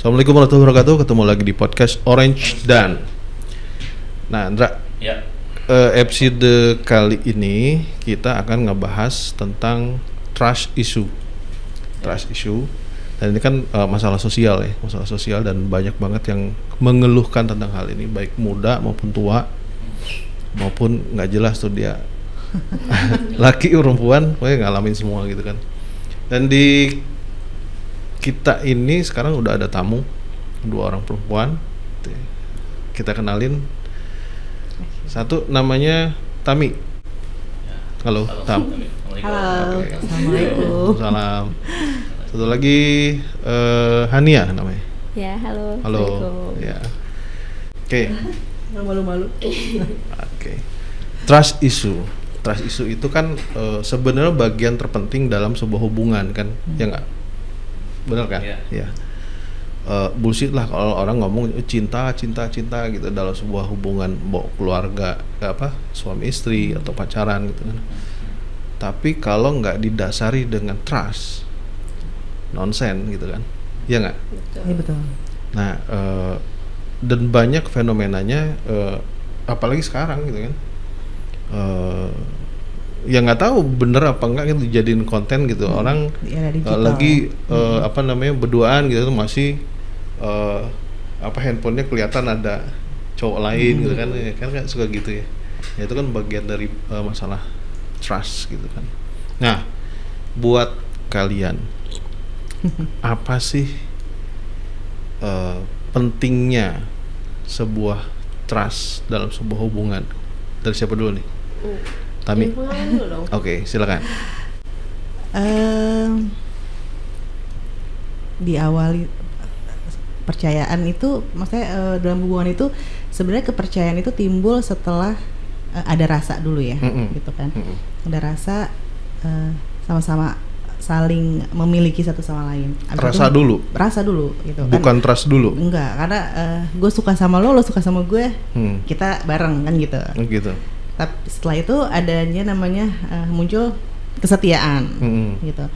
Assalamualaikum warahmatullahi wabarakatuh. Ketemu lagi di podcast Orange Dan. Nah, Andra, episode kali ini kita akan ngebahas tentang trust issue. Dan ini kan masalah sosial ya, masalah sosial, dan banyak banget yang mengeluhkan tentang hal ini, baik muda maupun tua, maupun nggak jelas tuh dia laki perempuan, pokoknya ngalamin semua gitu kan. Dan di kita ini sekarang udah ada tamu, 2 orang perempuan. Kita kenalin. Satu namanya Tami. Halo, Tam. Halo. Okay. Assalamualaikum. Salam. Satu lagi Hania namanya. Ya, halo. Halo. Ya. Oke. Malu-malu. Oke. Trust issue itu kan sebenarnya bagian terpenting dalam sebuah hubungan kan, ya nggak? Benar kan? Ya. Bullshit lah kalau orang ngomong cinta gitu dalam sebuah hubungan, keluarga, suami istri atau pacaran gitu kan. Tapi kalau nggak didasari dengan trust, nonsen gitu kan, ya nggak? Iya betul. Nah, dan banyak fenomenanya, apalagi sekarang gitu kan. Ya nggak tahu bener apa enggak gitu dijadiin konten gitu. Orang lagi berduaan gitu masih handphonenya kelihatan ada cowok lain gitu kan, kan suka gitu ya. Ya itu kan bagian dari masalah trust gitu kan. Nah, buat kalian apa sih pentingnya sebuah trust dalam sebuah hubungan? Dari siapa dulu nih? Tami. Oke, silakan. Diawali percayaan itu, maksudnya dalam hubungan itu sebenarnya kepercayaan itu timbul setelah ada rasa dulu ya, gitu kan. Ada rasa sama-sama saling memiliki satu sama lain. Rasa dulu gitu. Bukan trust dulu. Enggak, karena gue suka sama lo suka sama gue, kita bareng kan gitu. Gitu. Tapi setelah itu adanya namanya muncul kesetiaan, gitu.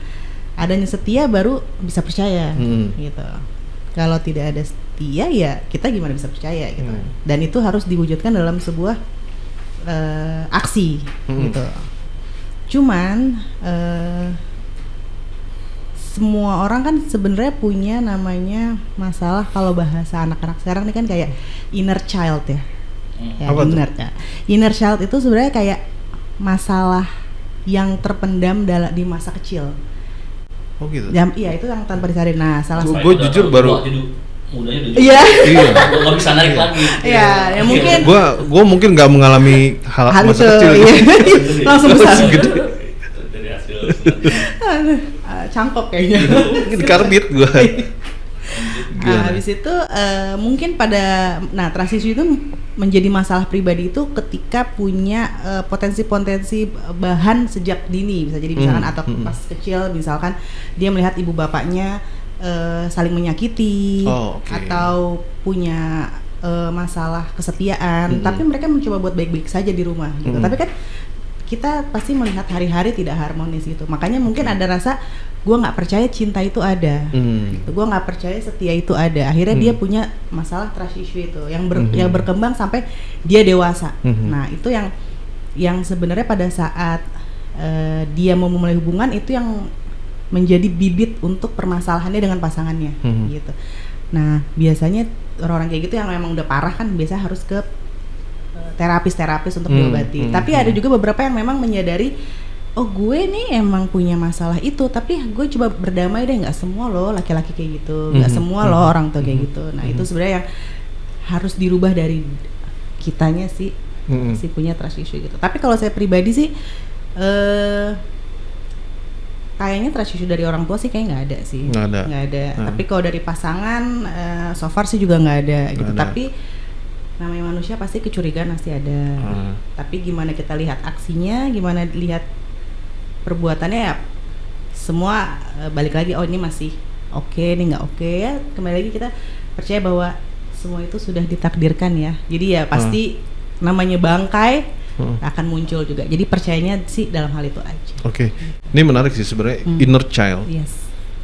Adanya setia baru bisa percaya, gitu. Kalau tidak ada setia ya kita gimana bisa percaya gitu. Dan itu harus diwujudkan dalam sebuah aksi, gitu. Cuman semua orang kan sebenarnya punya namanya masalah, kalau bahasa anak-anak sekarang ini kan kayak inner child ya. Inner child itu sebenarnya kayak masalah yang terpendam di masa kecil. Oh gitu. Iya, itu yang tanpa disadari. Nah, salah satu. Gue jujur baru. Mudanya udah. Iya. Gak bisa narik lagi. Iya, ya mungkin. Gue mungkin nggak mengalami hal masa kecil. Iya. Langsung besar. Dari hasil. Cangkok kayaknya. Mungkin karbit gue. Habis itu mungkin trust issue itu menjadi masalah pribadi itu ketika punya potensi-potensi bahan sejak dini, bisa jadi misalkan atau pas kecil, misalkan dia melihat ibu bapaknya saling menyakiti, atau punya masalah kesetiaan, tapi mereka mencoba buat baik-baik saja di rumah gitu. Tapi kan kita pasti melihat hari-hari tidak harmonis gitu. Makanya mungkin ada rasa gue nggak percaya cinta itu ada, gue nggak percaya setia itu ada. Akhirnya dia punya masalah trust issue itu yang berkembang sampai dia dewasa. Nah itu yang sebenarnya pada saat dia mau memulai hubungan itu yang menjadi bibit untuk permasalahannya dengan pasangannya, gitu. Nah biasanya orang-orang kayak gitu yang memang udah parah kan biasa harus ke terapis untuk diobati. Tapi ada juga beberapa yang memang menyadari, oh gue nih emang punya masalah itu, tapi gue coba berdamai deh, nggak semua loh laki-laki kayak gitu, nggak semua loh orang tua kayak gitu. Nah itu sebenarnya yang harus dirubah dari kitanya sih, si punya trust issue gitu. Tapi kalau saya pribadi sih kayaknya trust issue dari orang tua sih kayak nggak ada sih, nggak ada. Tapi kalau dari pasangan so far sih juga nggak ada gitu. Tapi namanya manusia pasti kecurigaan pasti ada. Tapi gimana kita lihat aksinya, gimana lihat perbuatannya, ya semua balik lagi, oh ini masih oke, ini nggak oke, ya kembali lagi kita percaya bahwa semua itu sudah ditakdirkan ya. Jadi ya pasti namanya bangkai akan muncul juga. Jadi percayanya sih dalam hal itu aja. Oke. Ini menarik sih sebenarnya, inner child. Yes.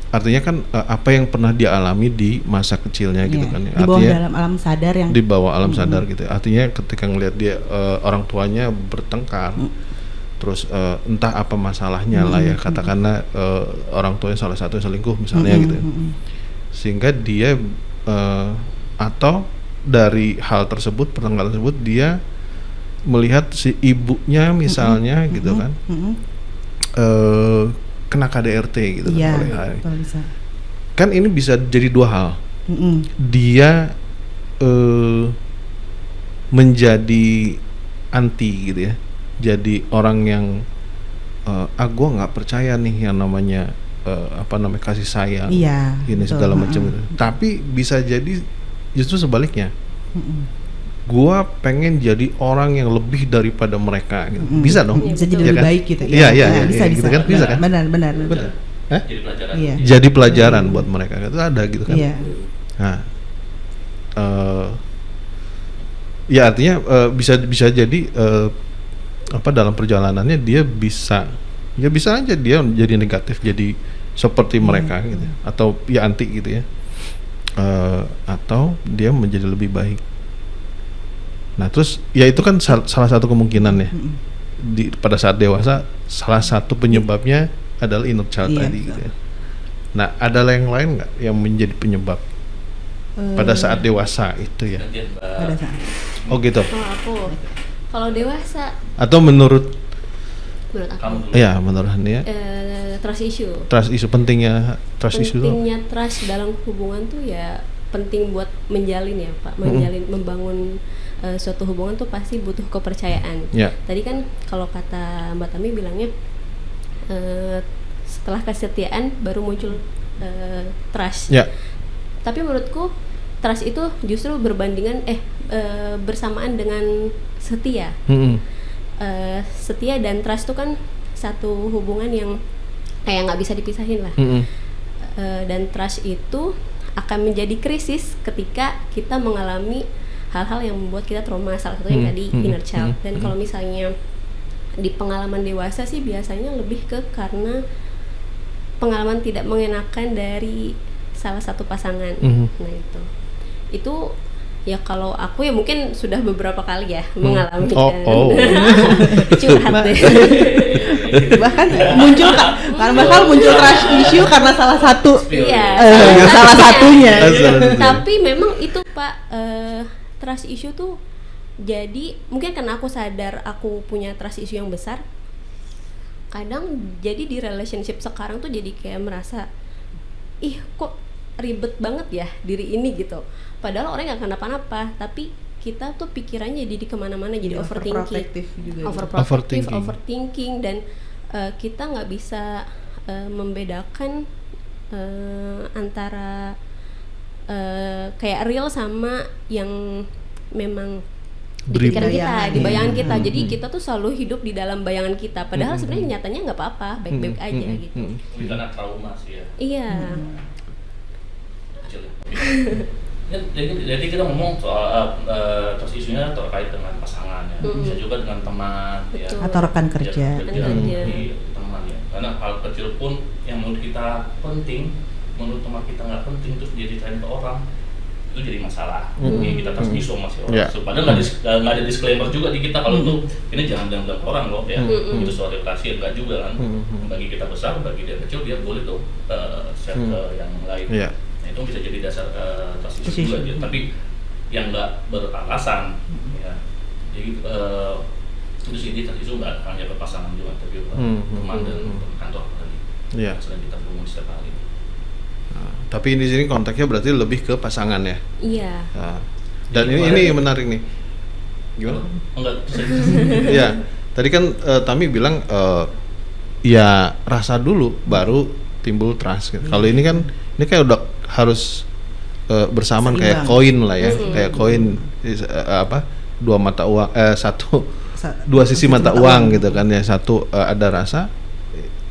artinya kan apa yang pernah dia alami di masa kecilnya gitu kan ya. Di bawah Artinya dalam alam sadar yang di bawah alam sadar gitu. Artinya ketika ngelihat dia orang tuanya bertengkar, terus entah apa masalahnya lah ya, katakanlah orang tuanya salah satu yang selingkuh misalnya gitu. Sehingga dia atau dari hal tersebut, pertengkaran tersebut, dia melihat si ibunya misalnya gitu kan kena KDRT gitu iya, kan oleh hari. bisa. Kan ini bisa jadi dua hal. Dia menjadi anti gitu ya, jadi orang yang gue nggak percaya nih yang namanya kasih sayang, iya, ini betul. segala macam gitu. Tapi bisa jadi justru sebaliknya, gue pengen jadi orang yang lebih daripada mereka gitu. Bisa dong, Bisa jadi ya lebih kan? baik gitu. Iya, bisa, gitu kan, bisa kan? Benar. Hah? Jadi pelajaran. Iya. Jadi pelajaran buat mereka itu ada gitu kan. Iya. Nah, ya artinya bisa jadi dalam perjalanannya dia bisa aja dia jadi negatif, jadi seperti mereka gitu, atau ya anti gitu ya, atau dia menjadi lebih baik. Nah terus ya itu kan salah satu kemungkinan ya, pada saat dewasa salah satu penyebabnya adalah inner child tadi gitu ya. Nah ada yang lain nggak yang menjadi penyebab pada saat dewasa itu ya? Gantian, Mbak. Pada saat. Oh gitu. Kalau dewasa, Atau menurut menurut aku, Kamu dulu. ya menurut Hania, trust issue. trust isu pentingnya trust isu itu Pentingnya trust dalam hubungan tuh ya penting buat menjalin ya Pak, membangun suatu hubungan tuh pasti butuh kepercayaan. ya. Tadi kan kalau kata Mbak Tami bilangnya setelah kesetiaan baru muncul trust. Ya. Tapi menurutku trust itu justru bersamaan dengan setia. Setia dan trust itu kan satu hubungan yang kayak nggak bisa dipisahin lah. Dan trust itu akan menjadi krisis ketika kita mengalami hal-hal yang membuat kita trauma, salah satunya tadi inner child. Dan kalau misalnya di pengalaman dewasa sih biasanya lebih ke karena pengalaman tidak mengenakan dari salah satu pasangan. Nah itu ya kalau aku ya mungkin sudah beberapa kali ya mengalami curhat deh. Bahkan muncul trust issue karena salah satu salah satunya. Tapi memang itu Pak, trust issue tuh jadi mungkin karena aku sadar aku punya trust issue yang besar, kadang jadi di relationship sekarang tuh jadi kayak merasa ih kok ribet banget ya diri ini gitu, padahal orang nggak kenapa-napa tapi kita tuh pikirannya jadi kemana-mana, jadi overthinking dan kita nggak bisa membedakan antara kayak real sama yang memang di pikiran kita, di bayangan kita. Jadi kita tuh selalu hidup di dalam bayangan kita, padahal sebenarnya nyatanya nggak apa-apa, baik-baik aja gitu. Karena trauma sih ya. Iya. Jadi kita ngomong soal trust isunya terkait dengan pasangan ya, bisa juga dengan teman ya, atau rekan kerja. Teman ya. Karena hal kecil pun yang menurut kita penting, menurut teman kita nggak penting, terus dia diceritain ke orang, itu jadi masalah. Kita trust issue masih orang. Padahal nggak ada disclaimer juga di kita kalau itu ini jangan bilang orang loh ya. Itu soal relasi enggak juga kan. Bagi kita besar, bagi dia kecil dia boleh tuh share ke yang lain. Itu bisa jadi dasar trust issue juga gitu. Tapi yang nggak beralasan ya. Jadi itu sih trust issue nggak hanya ke pasangan juga, tapi teman dan kantor tadi. Selain kita berhubungan setiap hari. Nah, tapi di sini konteksnya berarti lebih ke pasangan ya. Iya. Nah, dan ini menarik nih. Gimana? Enggak. Ya, tadi kan Tami bilang ya rasa dulu baru timbul trust. Gitu. Kalau ini kan kayak udah harus bersamaan kayak koin lah ya, kayak koin dua mata uang dua sisi mata uang gitu kan ya, satu ada rasa,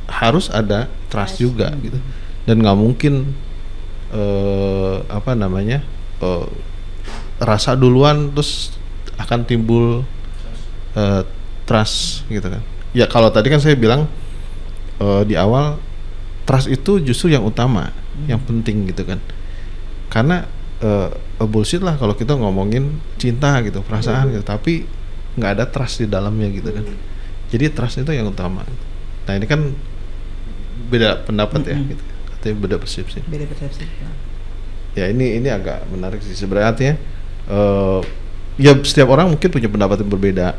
harus ada trust juga gitu, dan nggak mungkin rasa duluan terus akan timbul trust gitu kan ya. Kalau tadi kan saya bilang di awal trust itu justru yang utama, yang penting gitu kan. Karena bullshit lah kalau kita ngomongin cinta gitu, perasaan gitu, tapi nggak ada trust di dalamnya gitu kan. Jadi trust itu yang utama. Nah ini kan beda pendapat ya, gitu. Katanya beda persepsi. Ya ini agak menarik sih sebenarnya. Ya setiap orang mungkin punya pendapat yang berbeda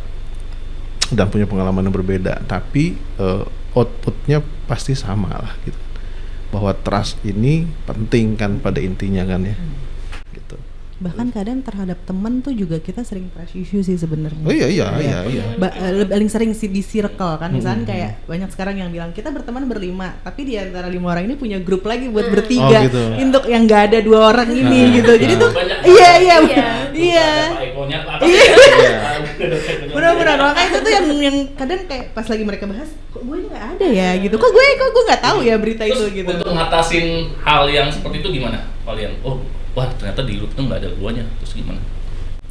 dan punya pengalaman yang berbeda, tapi outputnya pasti sama lah gitu. Bahwa trust ini penting kan pada intinya kan ya. Gitu. Bahkan kadang terhadap teman tuh juga kita sering trust issue sih sebenarnya. Oh iya. Paling sering sih di circle kan, misalnya kayak banyak sekarang yang bilang kita berteman berlima, tapi di antara 5 orang ini punya grup lagi buat bertiga gitu. untuk yang nggak ada 2 orang ini gitu. Jadi tuh benar-benar makanya itu tuh yang kadang kayak pas lagi mereka bahas, kok gue nggak ada ya gitu, kok gue nggak tahu ya berita terus itu gitu. Untuk ngatasin hal yang seperti itu gimana kalian? Wah ternyata di grup itu nggak ada duanya, terus gimana?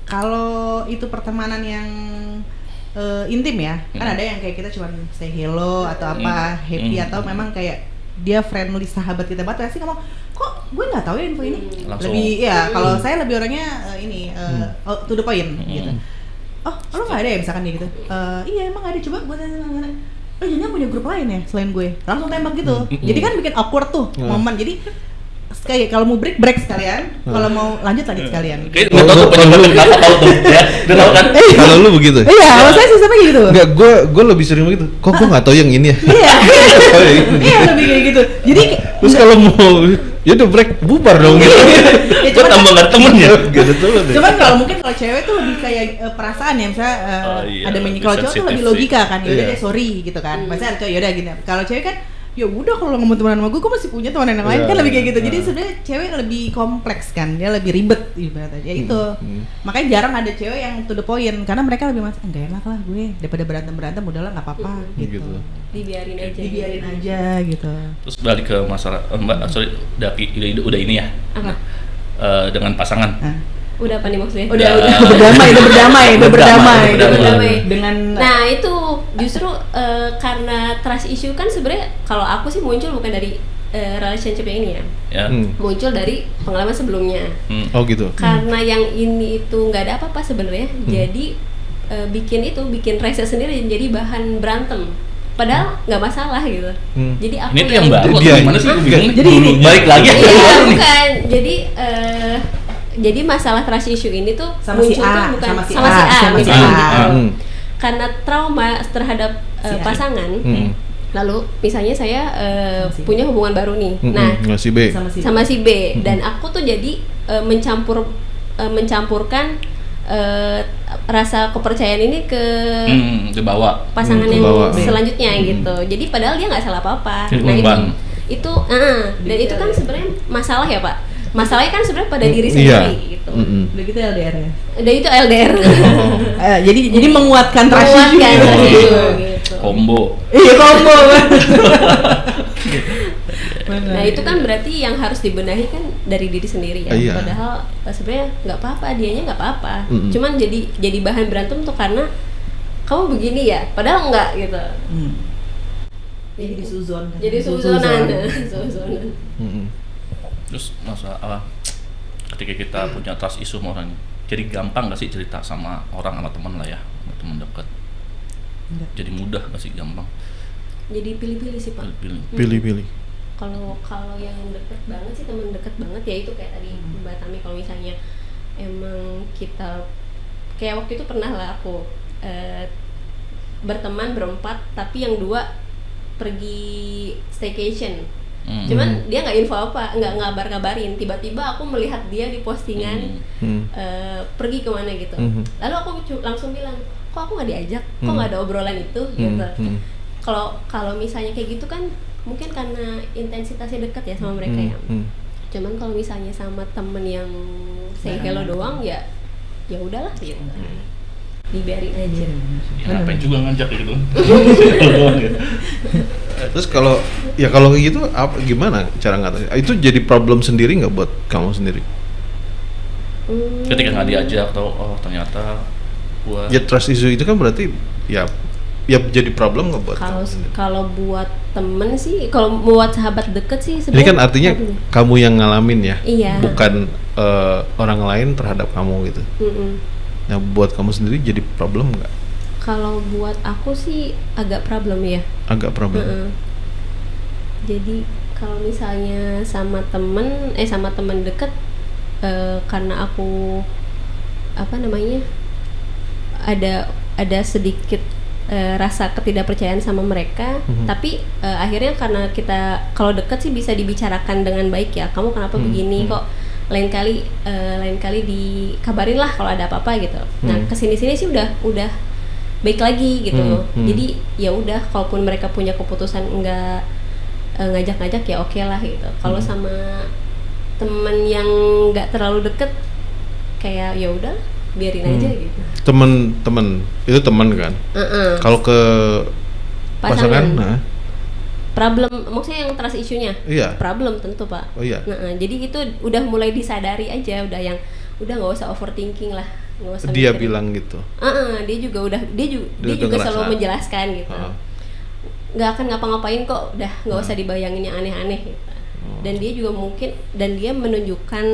Kalau itu pertemanan yang intim ya, kan ada yang kayak kita cuma say hello atau apa, happy atau memang kayak dia friendly sahabat kita banget, pasti ngomong kok gue nggak tahu ya info ini. Langsung. Lebih ya kalau saya lebih orangnya to the point gitu. Oh lo nggak ada ya misalkan dia gitu? Iya emang ada, coba buat jangan punya grup lain ya selain gue, langsung tembak gitu. Jadi kan bikin awkward tuh momen. Jadi kayak kalau mau break sekalian, kalau mau lanjut sekalian. Kayak nggak tahu penyebabnya kenapa, tahu tuh ya, udah tahu kan? Kalau lu begitu? Iya, kalau saya sih sama gitu. Enggak, gue lebih sering begitu. Kok gue nggak tahu yang ini ya? Iya lebih kayak gitu. Jadi terus kalau mau ya udah break bubar dong gitu. Ya, Gue tambah nggak temen ya. Cuman kalau mungkin kalau cewek tuh lebih kayak perasaan ya, misalnya ada kalau cowok tuh lebih logika kan, yaudah deh sorry gitu kan. Maksudnya cowok yaudah gini. Kalau cewek kan ya udah kalau ngomong teman sama gue masih punya teman yang lain kan, lebih kayak gitu. Jadi sebenarnya cewek lebih kompleks kan, dia lebih ribet ibaratnya. Ya itu makanya jarang ada cewek yang to the point, karena mereka lebih nggak enak lah gue daripada berantem udahlah nggak apa-apa gitu. Dibiarin aja gitu. Terus balik ke masalah Mbak, sorry Dapi udah ini ya. Apa? Dengan pasangan. Udah apa nih maksudnya? Udah berdamai dengan. Nah itu justru karena trust issue kan sebenarnya kalau aku sih muncul bukan dari relationship yang ini ya. Muncul dari pengalaman sebelumnya. Oh gitu. Karena yang ini itu nggak ada apa-apa sebenarnya, jadi bikin rese sendiri, jadi bahan berantem. Padahal nggak masalah gitu. Jadi aku ini tuh yang baru gimana sih? Jadi ini balik lagi. Iya bukan. Jadi masalah trust issue ini tuh sama muncul si A, tuh bukan sama si A, misalnya gitu. Karena trauma terhadap pasangan. Lalu misalnya saya punya hubungan baru nih. Nah, si B sama si B dan aku tuh jadi mencampurkan rasa kepercayaan ini ke pasangan yang selanjutnya gitu. Jadi padahal dia nggak salah apa-apa. Nah itu dan itu kan sebenarnya masalah ya Pak. Masalahnya kan sebenarnya pada diri sendiri gitu. Udah gitu LDR ya. Udah itu LDR. Jadi menguatkan trust gitu. Combo. Iya combo. Nah itu kan berarti yang harus dibenahi kan dari diri sendiri ya. Padahal sebenarnya nggak apa-apa, dianya nggak apa-apa. Cuman jadi bahan berantem tuh karena kamu begini ya, padahal enggak gitu. Jadi suzon. Jadi suzonan. Terus masalah ketika kita punya trust issue sama orang, jadi gampang nggak sih cerita sama orang, sama teman lah ya, sama teman dekat? Jadi mudah nggak sih, gampang? Jadi pilih-pilih sih Pak. Pilih-pilih. Kalau yang deket banget sih, teman deket banget ya itu kayak tadi Mbak Tami, kalau misalnya emang kita kayak waktu itu pernah lah aku berteman berempat tapi yang 2 pergi staycation. Cuman dia nggak info apa, nggak ngabarin. Tiba-tiba aku melihat dia di postingan pergi kemana gitu. Lalu aku langsung bilang, kok aku nggak diajak, kok nggak ada obrolan itu gitu. Kalau misalnya kayak gitu kan mungkin karena intensitasnya dekat ya sama mereka ya. Cuman kalau misalnya sama temen yang say hello doang ya udahlah gitu. Dibiarin aja. Ya, ngapain juga ngajak gitu. Terus kalau kayak gitu gimana cara ngatasi? Itu jadi problem sendiri nggak buat kamu sendiri? Ketika nggak diajak atau ternyata ya trust issue itu kan berarti ya ya jadi problem nggak buat Kalau kamu? kalau buat temen sih, kalau buat sahabat deket sih Ini sebenarnya. kan artinya kamu yang ngalamin ya, Iya. bukan orang lain terhadap kamu gitu. Nah buat kamu sendiri jadi problem nggak? Kalau buat aku sih agak problem ya. Agak problem. Jadi kalau misalnya sama temen deket, karena aku ada sedikit rasa ketidakpercayaan sama mereka, tapi akhirnya karena kita kalau deket sih bisa dibicarakan dengan baik ya. Kamu kenapa begini kok? Lain kali dikabarin lah kalau ada apa-apa gitu. Nah kesini-sini sih udah baik lagi gitu. Jadi ya udah, kalaupun mereka punya keputusan enggak ngajak-ngajak ya oke lah gitu. Kalau sama temen yang nggak terlalu deket, kayak ya udah biarin aja gitu. Temen itu teman kan? Kalau ke pasangan, nah problem, maksudnya yang trust issue-nya? Iya. Problem tentu Pak. Oh iya. Jadi itu udah mulai disadari aja, udah nggak usah overthinking lah, nggak usah Dia mikirin. bilang gitu. Dia juga ngerasa. selalu menjelaskan gitu. Nggak akan ngapa-ngapain kok, udah nggak usah dibayangin yang aneh-aneh gitu. Dan dia juga dia menunjukkan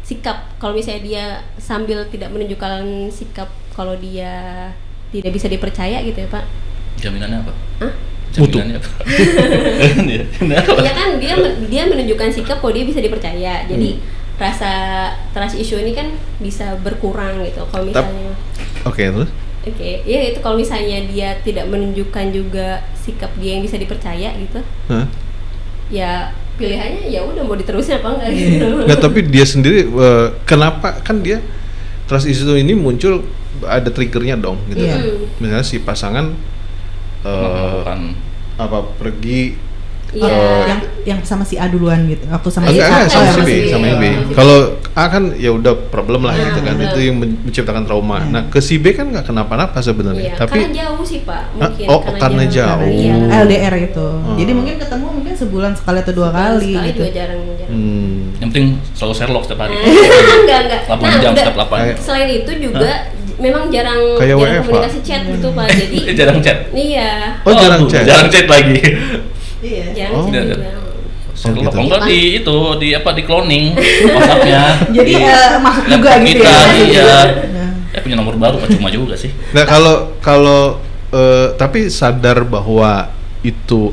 sikap, kalau misalnya dia sambil tidak menunjukkan sikap kalau dia tidak bisa dipercaya gitu ya Pak. Jaminannya apa? Hah? Jaminannya apa? Ya kan dia menunjukkan sikap kalau dia bisa dipercaya. Jadi rasa trust issue ini kan bisa berkurang gitu kalau misalnya. Oke, terus? Oke, ya itu kalau misalnya dia tidak menunjukkan juga sikap dia yang bisa dipercaya gitu. Ya pilihannya ya udah mau diterusin apa enggak gitu. Nggak, tapi dia sendiri kenapa kan dia trust issue ini muncul, ada triggernya dong gitu. Misalnya si pasangan pergi yang sama si A duluan gitu. Aku sama si A. Enggak, sama si B, si sama B. Kalau A kan ya udah problem lah gitu kan. Itu yang menciptakan trauma. Nah, ke si B kan nggak kenapa-napa sebenarnya. Tapi karena jauh sih Pak, mungkin karena jauh. Iya. LDR itu. Jadi mungkin ketemu sebulan sekali atau dua kali sekali gitu. juga jarang. Yang penting selalu Sherlock setiap hari. Enggak. 8 jam setiap 8. Selain itu juga memang jarang komunikasi chat gitu Pak. Jadi jarang chat. Iya. Oh, jarang chat. Jarang chat lagi. Iya. Jarang chat juga. Sherlock gitu. enggak di cloning WhatsApp-nya. Jadi masuk juga gitu ya. Iya. Punya nomor baru cuma juga sih. Nah, kalau tapi sadar bahwa itu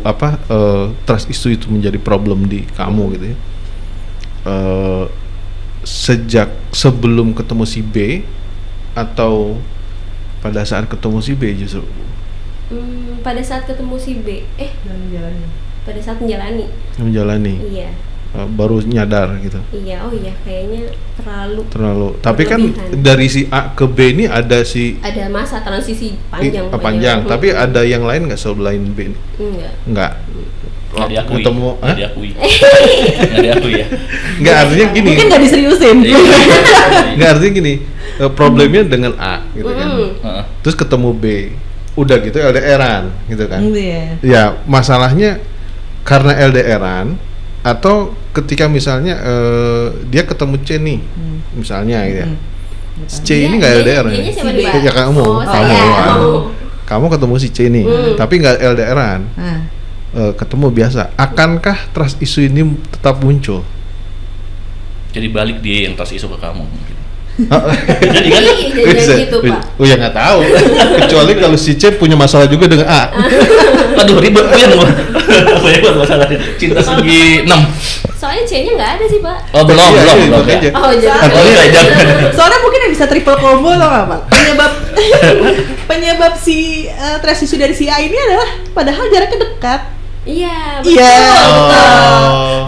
trust issue itu menjadi problem di kamu gitu ya. Sejak sebelum ketemu si B atau pada saat ketemu si B justru? Pada saat ketemu si B, pada saat menjalani. Iya. Baru nyadar gitu. Iya, oh iya, kayaknya terlalu. Tapi kan dari si A ke B ini ada masa transisi panjang. Panjang. Tapi ada yang lain nggak selain B ini? Enggak. Nggak diakui. Ketemu, Nggak diakui ya. Nggak, artinya gini. Mungkin nggak diseriusin. Nggak, artinya gini. Problemnya dengan A gitu kan. Terus ketemu B. Udah gitu LDR-an gitu kan. Ya, masalahnya karena LDR-an atau ketika misalnya dia ketemu C nih, misalnya gitu ya. C ini nggak LDR ya? Ya kamu. Kamu ketemu si C nih, tapi nggak LDR-an. Ketemu biasa. Akankah trust issue ini tetap muncul? Jadi balik dia yang trust issue ke kamu mungkin. Jadi kan gitu Pak. Oh ya nggak tahu. Kecuali kalau si C punya masalah juga dengan A. Aduh ribet puyeng gua. Banyak banget masalahnya. Cinta segi 6. Soalnya C-nya nggak ada sih Pak. Oh belum. Aja. Jangan. Soalnya mungkin yang bisa triple combo tau nggak Pak? Penyebab si trust issue dari si A ini adalah padahal jaraknya dekat. Iya. Betul.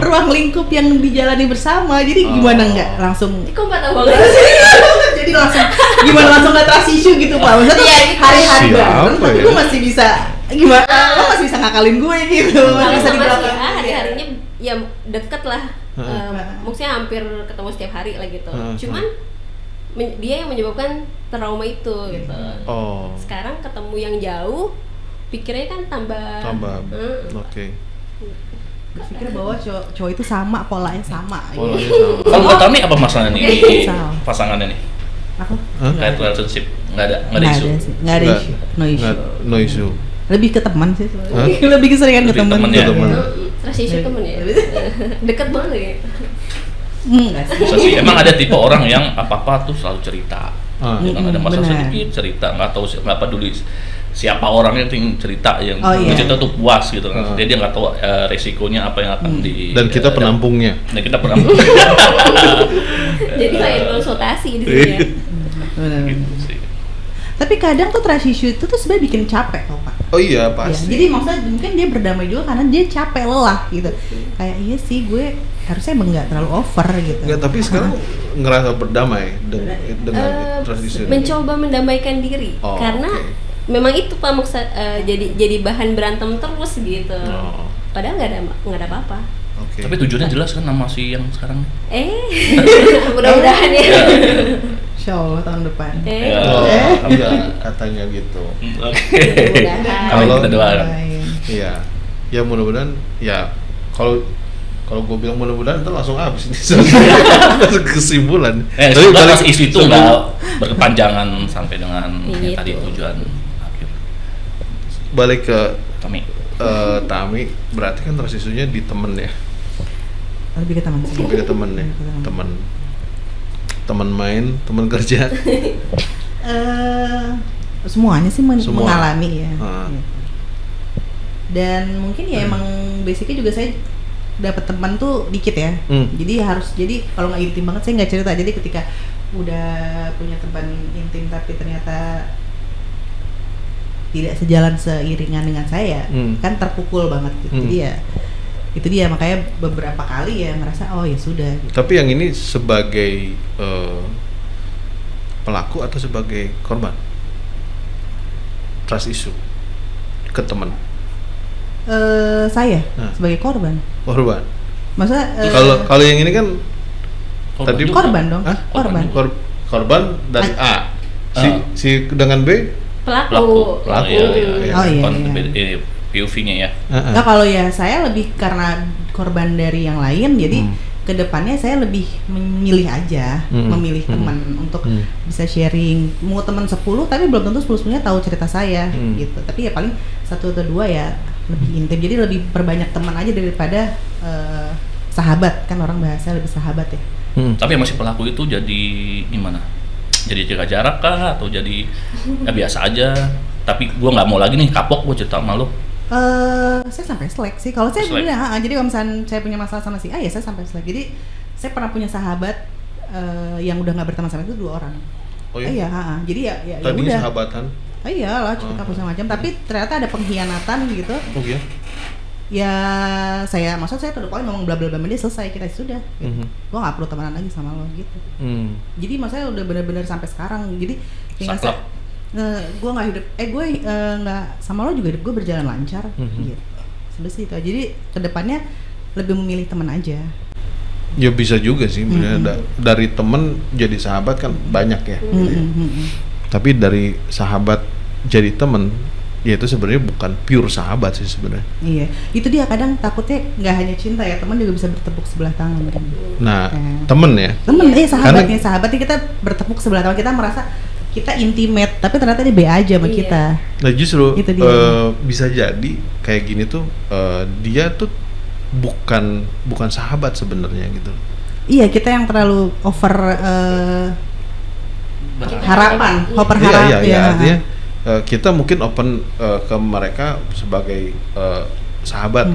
Ruang lingkup yang dijalani bersama. Jadi gimana nggak langsung? Kok Pak tahu banget? Jadi gimana langsung nggak trust issue gitu Pak? Maksudnya hari-hari bareng, tapi gue masih bisa gimana? Lo masih bisa ngakalin gue gitu. Kalau Bisa sama dibilang si A hari-harinya ya deket lah. Maksudnya hampir ketemu setiap hari lah gitu. Cuman dia yang menyebabkan trauma itu gitu. Sekarang ketemu yang jauh, pikirnya kan tambah. Oke. Berpikir bahwa cowok itu sama, polanya sama. Kalau buat kami apa masalahnya nih di pasangannya nih? Aku? Kayak relationship nggak ada isu. Nggak ada isu. No issue. No issue. Lebih ke teman sih. Lebih keseringan ke teman. Ya. Trust issue teman ya. Deket banget ya. Enggak sih. Bisa sih. Emang ada tipe orang yang apa-apa tuh selalu cerita. Yang ada masalah sedikit cerita, nggak peduli siapa orangnya, yang cerita, yang cerita tuh puas gitu kan. Jadi dia nggak tahu resikonya apa yang akan dan kita penampungnya. Dan kita penampung. Jadi kayak konsultasi di sini ya. Gitu sih. Tapi kadang tuh trust issue itu tuh sebenarnya bikin capek tau Pak. Oh iya pasti. Ya, jadi maksudnya mungkin dia berdamai juga karena dia capek lelah gitu. Kayak iya sih gue harusnya emang nggak terlalu over gitu. Nggak, tapi sekarang ngerasa berdamai dengan trust issue. Mencoba mendamaikan diri karena memang itu Pak jadi bahan berantem terus gitu. Padahal nggak ada apa-apa. Tapi tujuannya jelas kan sama si yang sekarang. Mudah-mudahan ya. Insya Allah tahun depan. Iya, katanya gitu. Kalau kita doakan. Iya. Ya mudah-mudahan ya kalau gue bilang mudah-mudahan ntar langsung habis nih kesimpulan. Tapi balik isu itu nggak berkepanjangan sampai dengan yang tadi tujuan akhir. Balik ke Tami berarti kan trust issue-nya di temen ya. Lebih ke teman sih. Lebih ke temen ya. Teman main, teman kerja. Semuanya sih mengalami ya. Dan mungkin ya emang basicnya juga saya dapat teman tuh dikit ya. Jadi kalau nggak intim banget saya nggak cerita. Jadi ketika udah punya teman intim tapi ternyata tidak sejalan seiringan dengan saya, kan terpukul banget gitu. Jadi ya itu dia, makanya beberapa kali ya ngerasa oh ya sudah gitu. Tapi yang ini sebagai pelaku atau sebagai korban trust issue ke teman? Saya sebagai korban. Masa kalau yang ini kan tadi korban dong. Korban dari A. Si dengan B pelaku. Iya. POV-nya ya. Nah kalau ya saya lebih karena korban dari yang lain, jadi kedepannya saya lebih memilih aja, memilih teman untuk bisa sharing. Mau teman 10 tapi belum tentu 10-10-nya tahu cerita saya gitu. Tapi ya paling 1 atau 2 ya lebih intim. Jadi lebih perbanyak teman aja daripada sahabat, kan orang bahasa lebih sahabat ya. Tapi masih pelaku itu jadi gimana? Jadi jaga jarak kah atau jadi ya biasa aja? Tapi gue nggak mau lagi nih kapok gue cerita sama lo. Saya sampai selek sih. Kalau saya bener, jadi kalau misalnya saya punya masalah sama si A ya saya sampai selek. Jadi saya pernah punya sahabat yang udah nggak berteman sama itu 2 orang. Oh iya. Jadi ya tadinya udah. Sahabatan. Iyalah cerita segala macam. Tapi ternyata ada pengkhianatan gitu. Oh iya. Ya maksud saya to the point ngomong bla bla bla dia selesai, kita sudah. Gitu. Gua nggak perlu temenan lagi sama lo gitu. Jadi maksudnya udah benar-benar sampai sekarang. Jadi kayak gue nggak hidup, gue nggak sama lo juga hidup gue berjalan lancar, gitu. Sebesar itu. Jadi kedepannya lebih memilih teman aja. Ya bisa juga sih, dari teman jadi sahabat kan banyak ya. Tapi dari sahabat jadi teman, ya itu sebenarnya bukan pure sahabat sih sebenarnya. Iya, itu dia kadang takutnya nggak hanya cinta ya, teman juga bisa bertepuk sebelah tangan kan. Nah, temen ya. Temen, sahabatnya kita bertepuk sebelah tangan, kita merasa kita intimate, tapi ternyata dia B aja sama kita. Nah justru bisa jadi kayak gini tuh dia tuh bukan sahabat sebenarnya gitu. Iya, kita yang terlalu over harapan, Iya, artinya kita mungkin open ke mereka sebagai sahabat,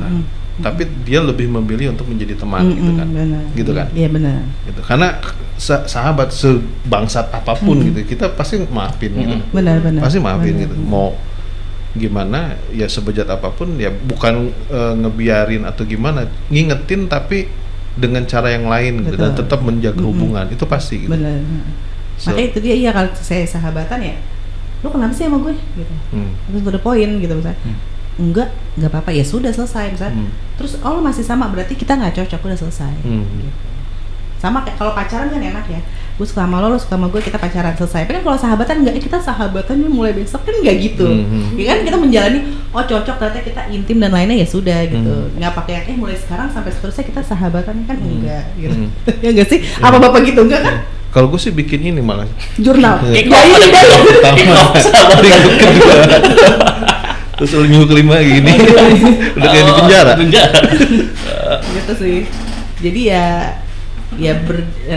tapi dia lebih memilih untuk menjadi teman gitu kan. Benar. Gitu kan? Iya benar. Gitu. Karena sahabat sebangsat apapun gitu, kita pasti maafin gitu. Benar. Pasti maafin gitu. Mau gimana ya, sebejat apapun ya, bukan ngebiarin atau gimana, ngingetin tapi dengan cara yang lain gitu, dan tetap menjaga hubungan. Itu pasti gitu. Benar. Makanya itu dia, iya kalau saya sahabatan ya, lu kenapa sih sama gue gitu. Terus to the point gitu misalnya. Enggak apa-apa, ya sudah selesai misalnya. Terus lo masih sama, berarti kita nggak cocok, udah selesai. Gitu. Sama kayak kalau pacaran kan enak ya, gue suka sama lo suka sama gue, kita pacaran selesai. Tapi kan kalau sahabatan nggak, kita sahabatan mulai besok kan nggak gitu. Ya kan kita menjalani, oh cocok ternyata kita intim dan lainnya, ya sudah gitu. Nggak pakai yang mulai sekarang sampai seterusnya kita sahabatan kan enggak gitu. Ya nggak sih? Apa bapak gitu enggak kan? Kalau gue sih bikin ini malah jurnal. Terus lu minggu kelima gini. Udah kayak di penjara. Gitu sih. Jadi ya yang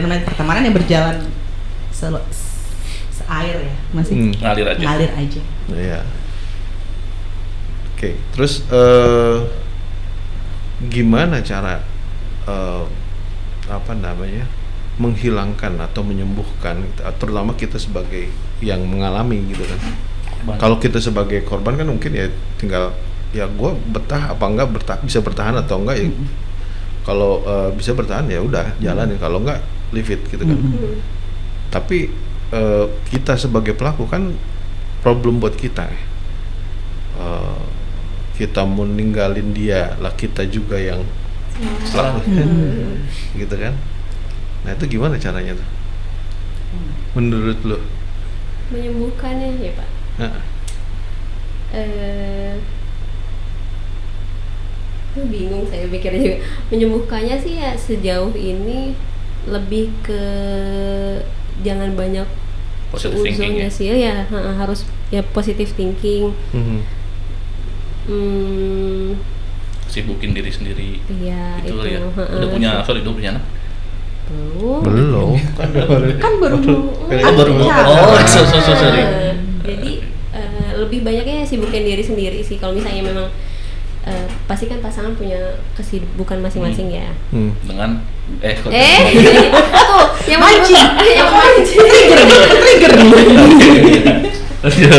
namanya pertemanan yang berjalan seair ya, masih ngalir aja. Iya. Oke, terus gimana cara menghilangkan atau menyembuhkan, terutama kita sebagai yang mengalami gitu kan. Kalau kita sebagai korban kan mungkin ya tinggal ya gue betah apa enggak, bisa bertahan atau enggak ya. Kalau bisa bertahan ya udah jalanin, kalau enggak leave it gitu kan. Tapi kita sebagai pelaku kan problem buat kita ya. Kita mau ninggalin dia lah, kita juga yang salah gitu kan. Nah itu gimana caranya tuh menurut lo? Menyembuhkannya ya Pak? Bingung saya pikirnya juga. Menyembuhkannya sih ya sejauh ini lebih ke jangan banyak positive thinking ya? Sih ya, harus ya positive thinking. Sibukin diri sendiri. Iya, itu ya. Udah punya anak? Belum. Kan baru sorry. Jadi lebih banyaknya sibukin diri sendiri sih. Kalau misalnya memang pasti kan pasangan punya kesibukan masing-masing ya. Dengan tuh yang mancing. Trigger.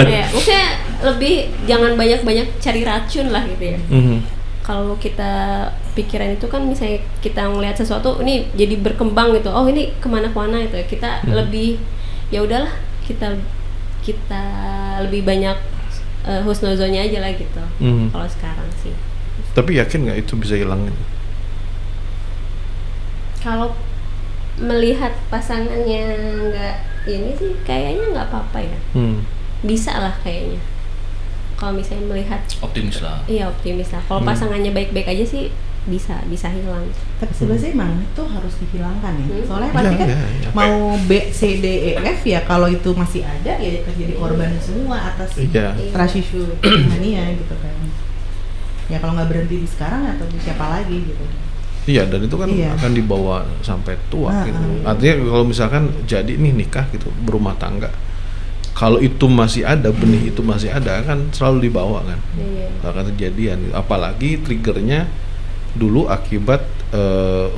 Ya, maksudnya lebih jangan banyak-banyak cari racun lah gitu ya. Kalau kita pikiran itu kan misalnya kita ngelihat sesuatu ini jadi berkembang gitu, oh ini kemana-mana itu ya, kita lebih ya udahlah kita lebih banyak husnuzonnya aja lah gitu. Kalau sekarang sih. Tapi yakin nggak itu bisa hilang? Kalau melihat pasangannya nggak ini sih kayaknya nggak apa-apa ya. Bisa lah kayaknya. Kalau misalnya melihat optimis lah. Iya optimis lah. Kalau pasangannya baik-baik aja sih bisa hilang. Tapi sebenarnya emang itu harus dihilangkan ya. Soalnya pasti kan mau B, C, D, E, F ya kalau itu masih ada ya jadi korban semua atas trust issue mania gitu kan. Ya kalau nggak berhenti di sekarang atau di siapa lagi gitu. Iya, dan itu kan akan dibawa sampai tua gitu. Artinya kalau misalkan jadi nih nikah gitu, berumah tangga, kalau itu masih ada, benih itu masih ada kan selalu dibawa kan, akan kejadian. Apalagi triggernya dulu akibat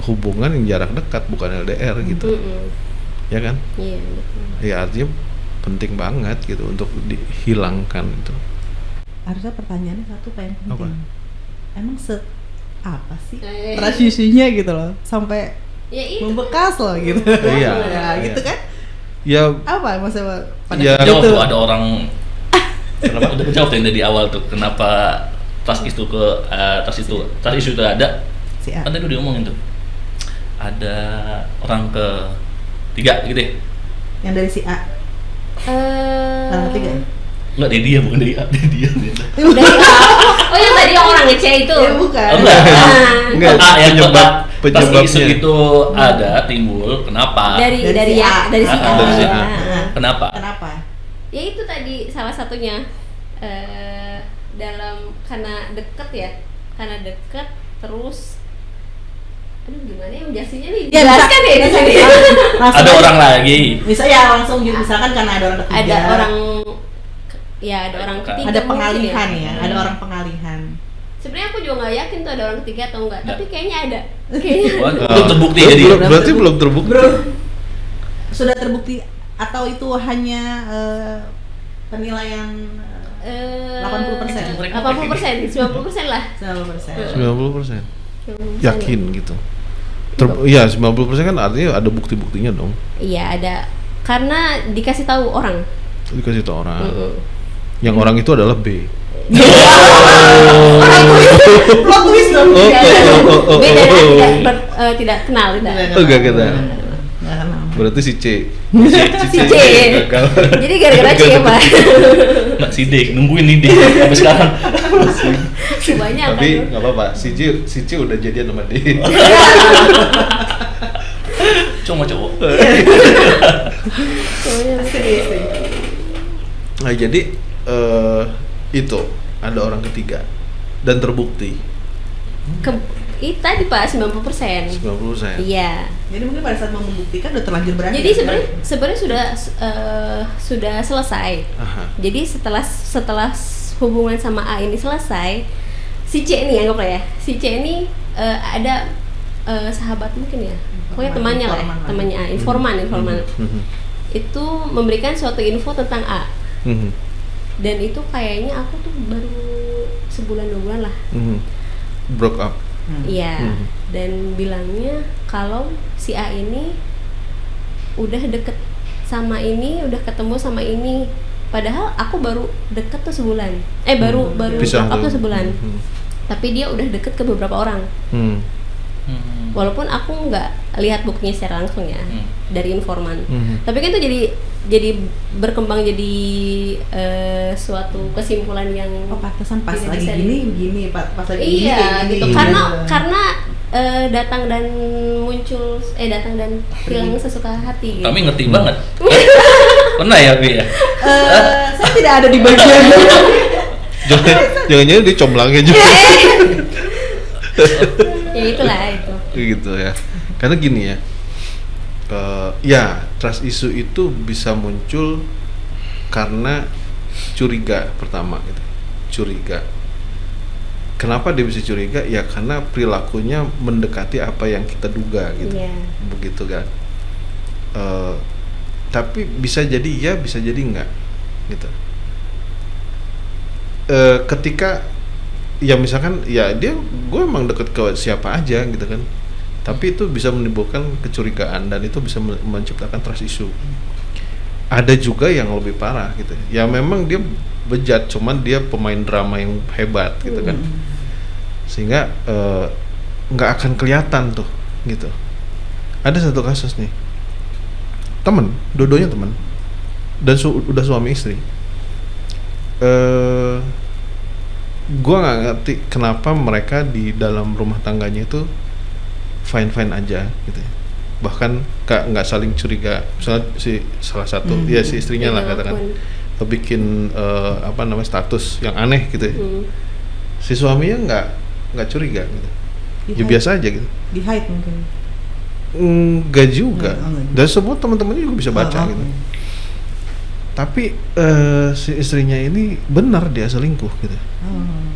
hubungan yang jarak dekat bukan LDR gitu, ya kan? Iya betul. Ya artinya penting banget gitu untuk dihilangkan itu. Harusnya pertanyaannya satu yang penting. Apa? Emang apa sih transisinya gitu loh sampai membekas loh gitu. Iya. Gitu kan? Ya apa maksudnya pada jawab tuh ada orang kenapa udah jawab yang dari awal tuh kenapa trust itu ada kan tadi udah diomongin tuh ada orang ketiga gitu ya yang dari si A orang ketiga enggak dari dia bukan dari A dari dia oh yang tadi orang ngece itu ya, bukan enggak yang penyebabnya isu itu ada timbul kenapa dari si A. Kenapa ya itu tadi salah satunya karena deket terus gimana ya menjelaskannya nih jelaskan ya ada orang lagi misalkan karena ada orang ketiga ada orang ketiga ada pengalihan ya ada orang pengalihan. Sebenarnya aku juga nggak yakin tuh ada orang ketiga atau enggak, tapi kayaknya ada. Belum terbukti jadi. Berarti belum terbukti. Sudah terbukti atau itu hanya penilaian 80%? 90% lah. 90%. Yakin gitu. Iya 90% kan artinya ada bukti-buktinya dong. Iya ada, karena dikasih tahu orang. Yang orang itu adalah B. Plot twist dong. Beda tidak kenal Enggak kenal. Berarti si C. Si C. Jadi gara-gara C ya Pak. Nggak si D nungguin nih D sampai sekarang. Banyak. Tapi nggak apa-apa. Si C udah jadian sama D. Cuma cowok. Nah jadi itu ada orang ketiga dan terbukti. Tadi Pak 90%. 90%. Iya. Jadi mungkin pada saat mau membuktikan udah terlanjur berani. Jadi sebenarnya sudah selesai. Aha. Jadi setelah hubungan sama A ini selesai, si C ini anggaplah ya. Si C ini ada sahabat mungkin ya. Pokoknya temannya lah, temannya A, informan. Itu memberikan suatu info tentang A. Dan itu kayaknya aku tuh baru sebulan 2 bulan lah. Broke up. Iya. Dan bilangnya kalau si A ini udah deket sama ini, udah ketemu sama ini. Padahal aku baru deket tuh sebulan. Baru broke up tuh sebulan. Tapi dia udah deket ke beberapa orang. Walaupun aku nggak lihat buktinya secara langsung ya dari informan. Tapi kan itu jadi berkembang jadi suatu kesimpulan yang pantesan pas lagi begini, pas lagi gini iya kayak gitu. gini. Karena datang dan hilang sesuka hati gitu. Kami ngerti banget. Pernah ya, Bi ya? Saya tidak ada di bagian. Jangan-jangan dia comblangnya juga. Ya itulah itu. Gitu ya. Karena gini ya. Ya, trust issue itu bisa muncul karena curiga pertama gitu. Curiga. Kenapa dia bisa curiga? Ya karena perilakunya mendekati apa yang kita duga gitu. Begitu kan. Tapi bisa jadi ya, bisa jadi enggak gitu. Ketika ya misalkan ya gue emang deket ke siapa aja gitu kan, tapi itu bisa menimbulkan kecurigaan dan itu bisa menciptakan trust issue. Ada juga yang lebih parah gitu ya, memang dia bejat, cuman dia pemain drama yang hebat gitu kan, sehingga nggak akan kelihatan tuh gitu. Ada satu kasus nih, temen, dua-duanya temen dan udah suami istri. Gua nggak ngerti kenapa mereka di dalam rumah tangganya itu fine aja gitu ya. Bahkan nggak saling curiga. Misalnya si salah satu ya si istrinya lah katakan bikin status yang aneh gitu ya. Si suaminya nggak curiga gitu. Ya biasa aja gitu. Di hide mungkin. Nggak juga. Dan semua teman-temannya juga bisa baca gitu. Tapi si istrinya ini benar dia selingkuh gitu.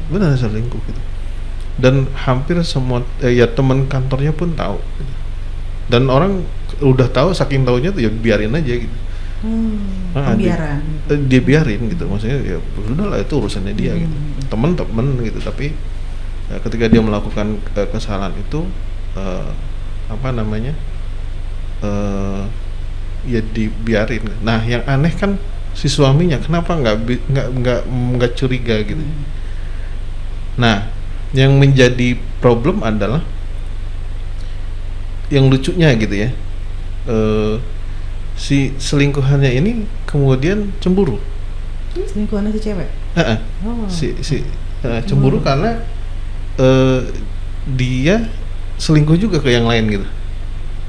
Benar selingkuh gitu. Dan hampir semua ya teman kantornya pun tahu gitu. Dan orang udah tahu, saking taunya tuh ya biarin aja gitu. Pembiaran. Dia biarin gitu, maksudnya ya udahlah itu urusannya dia gitu. Teman-teman gitu, tapi ketika dia melakukan kesalahan itu ya dibiarin. Nah, yang aneh kan si suaminya kenapa nggak curiga gitu. Nah, yang menjadi problem adalah yang lucunya gitu ya, si selingkuhannya ini kemudian cemburu. Selingkuhannya si cewek? Cemburu karena dia selingkuh juga ke yang lain gitu.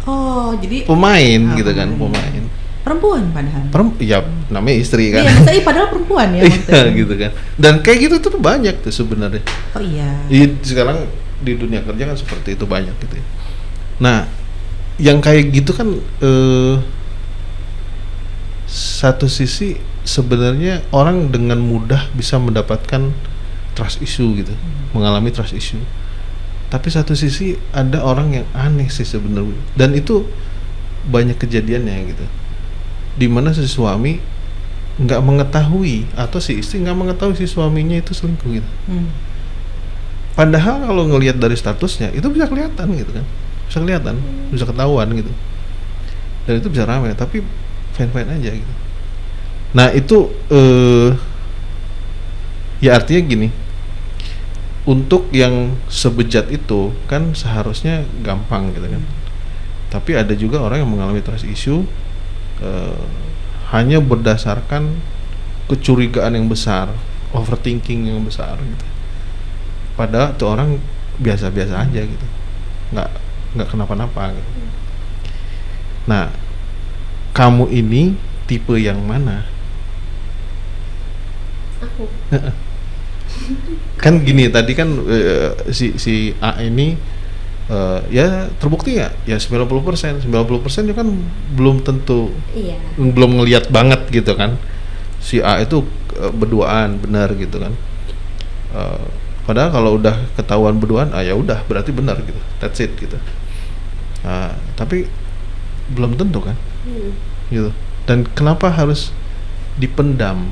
Oh, jadi pemain gitu kan, pemain. Perempuan padahal. Ya namanya istri kan. Iya, tapi padahal perempuan ya. Iya gitu kan. Dan kayak gitu tuh banyak tuh sebenarnya. Oh iya. Sekarang di dunia kerja kan seperti itu banyak gitu ya. Nah, yang kayak gitu kan satu sisi sebenarnya orang dengan mudah bisa mendapatkan trust issue gitu, mengalami trust issue. Tapi satu sisi ada orang yang aneh sih sebenarnya, dan itu banyak kejadiannya gitu, dimana si suami nggak mengetahui atau si istri nggak mengetahui si suaminya itu selingkuh gitu. Padahal kalau ngelihat dari statusnya itu bisa kelihatan gitu kan, bisa kelihatan, bisa ketahuan gitu, dan itu bisa ramai, tapi fine aja gitu. Nah itu ya artinya gini, untuk yang sebejat itu kan seharusnya gampang gitu kan. Tapi ada juga orang yang mengalami trust issue hanya berdasarkan kecurigaan yang besar, overthinking yang besar gitu. Padahal tuh orang biasa-biasa aja gitu, nggak kenapa-napa gitu. Nah, kamu ini tipe yang mana? Aku. Kan gini tadi kan si A ini ya terbukti nggak? Ya 90% ya kan belum tentu, belum ngelihat banget gitu kan. Si A itu berduaan benar gitu kan. Padahal kalau udah ketahuan berduaan, ya udah berarti benar gitu, that's it gitu. Tapi belum tentu kan, gitu. Dan kenapa harus dipendam,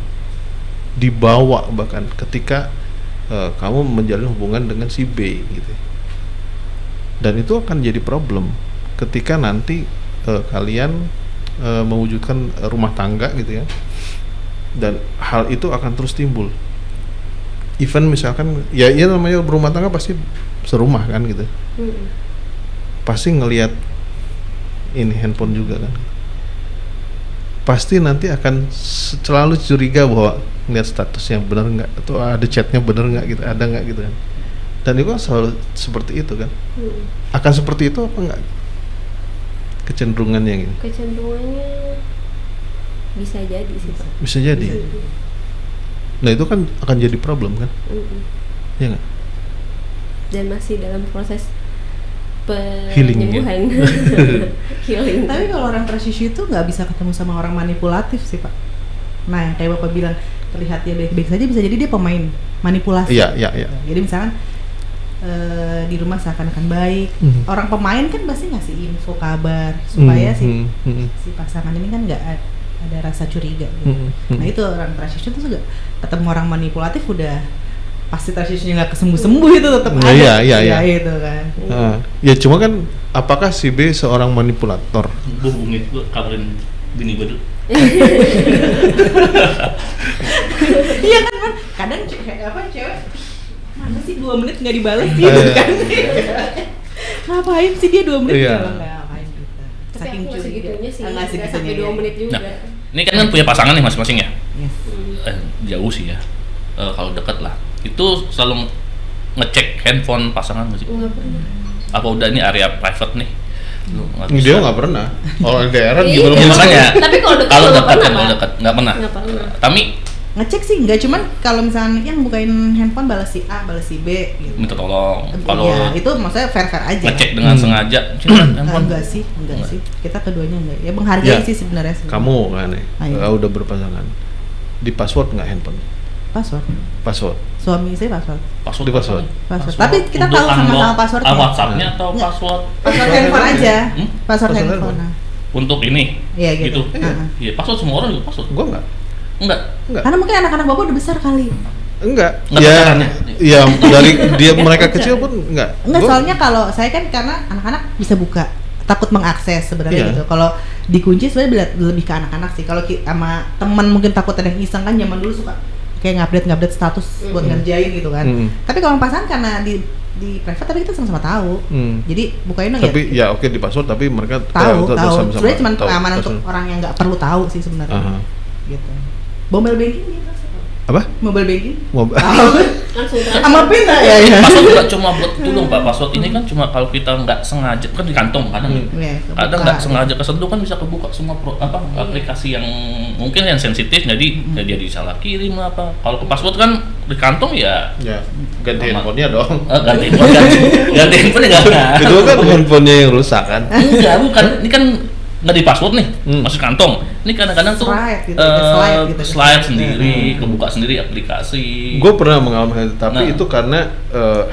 dibawa bahkan ketika kamu menjalin hubungan dengan si B gitu. Dan itu akan jadi problem ketika nanti kalian mewujudkan rumah tangga gitu ya. Dan hal itu akan terus timbul. Even misalkan ya namanya berumah tangga pasti serumah kan gitu. Pasti ngelihat ini handphone juga kan. Pasti nanti akan selalu curiga bahwa ngeliat statusnya benar nggak, atau ada chatnya benar nggak gitu, ada nggak gitu kan. Dan itu kan selalu seperti itu kan. Akan seperti itu apa enggak kecenderungannya gitu? Kecenderungannya bisa jadi sih Pak. Bisa jadi. Nah itu kan akan jadi problem kan? Ya nggak? Dan masih dalam proses healing ya? Healing. Tapi kalau orang trust issue itu nggak bisa ketemu sama orang manipulatif sih Pak. Nah yang kayak Bapak bilang, terlihat dia baik-baik saja, bisa jadi dia pemain manipulasi. Iya. Jadi misalkan di rumah seakan-akan baik, orang pemain kan pasti ngasih info kabar supaya si pasangan ini kan nggak ada rasa curiga gitu. Nah itu orang trust issue itu juga ketemu orang manipulatif, udah pasti trust issue-nya nggak kesembuh-sembuh itu tetap ada. Iya itu kan. Ya cuma kan apakah si B seorang manipulator? Hubungin gue, kabarin bini gue dulu. Iya kan, kadang cewek mana sih 2 menit nggak dibalas gitu kan. Ngapain sih dia 2 menit nggak ngapain gitu. Tapi aku nggak segitunya sih, nggak segitunya sampai 2 menit juga. Nah, ini kan punya pasangan nih masing-masing ya. Yes. Jauh sih ya. Kalau dekat lah, itu selalu ngecek handphone pasangan nggak sih? Nggak pernah. Apa udah ini area private nih? Dia nggak pernah. Kalau daerah Ya, gimana? makanya. Tapi kalau dekat nggak pernah. Tapi ngecek sih enggak, cuman kalau misalnya yang bukain handphone balas si A, balas si B gitu. minta tolong. Kalau ya, itu maksudnya fair aja. ngecek dengan sengaja, handphone. Enggak sih. Kita keduanya enggak. Ya menghargai sih sebenarnya. Kamu kan udah berpasangan. Di password nggak handphone? Password. Suami saya password. Password. Tapi kita tahu sama-sama passwordnya. WhatsApp-nya atau password? Password handphone aja. Password handphone. Untuk ini. Iya gitu. Iya, password semua orang juga password. Gua enggak. Karena mungkin anak-anak Bapak udah besar kali. Enggak. Caranya. Ya dari mereka kecil pun enggak. Soalnya kalau saya kan karena anak-anak bisa buka, takut mengakses sebenarnya gitu. Kalau dikunci sebenarnya lebih ke anak-anak sih. Kalau sama teman mungkin takut ada yang iseng kan, zaman dulu suka kayak ngupdate status buat ngerjain gitu kan. Tapi kalau pasangan karena di private, tapi kita sama-sama tahu. Jadi bukain dong. Tapi ya oke di password, tapi mereka tahu. sama-sama. Sebenarnya cuma pengamanan untuk orang yang nggak perlu tahu sih sebenarnya. Gitu. Mobile banking dia apa? Mobile banking? Langsung sama PIN ya. Password nggak cuma buat dulu Pak. Password ini kan cuma kalau kita nggak sengaja, kan di kantong kadang. Kadang nggak sengaja kesentuh kan bisa kebuka semua aplikasi yang mungkin yang sensitif, jadi dia disalah kirim apa. Kalau ke password kan di kantong ya. Ganti handphonenya dong. Ganti handphone enggak. Itu kan handphonenya yang rusak kan? Enggak, bukan. Ini kan nggak di password nih, masuk kantong. Ini kadang-kadang tuh slide sendiri, kebuka sendiri aplikasi. Gue pernah mengalami itu, tapi itu karena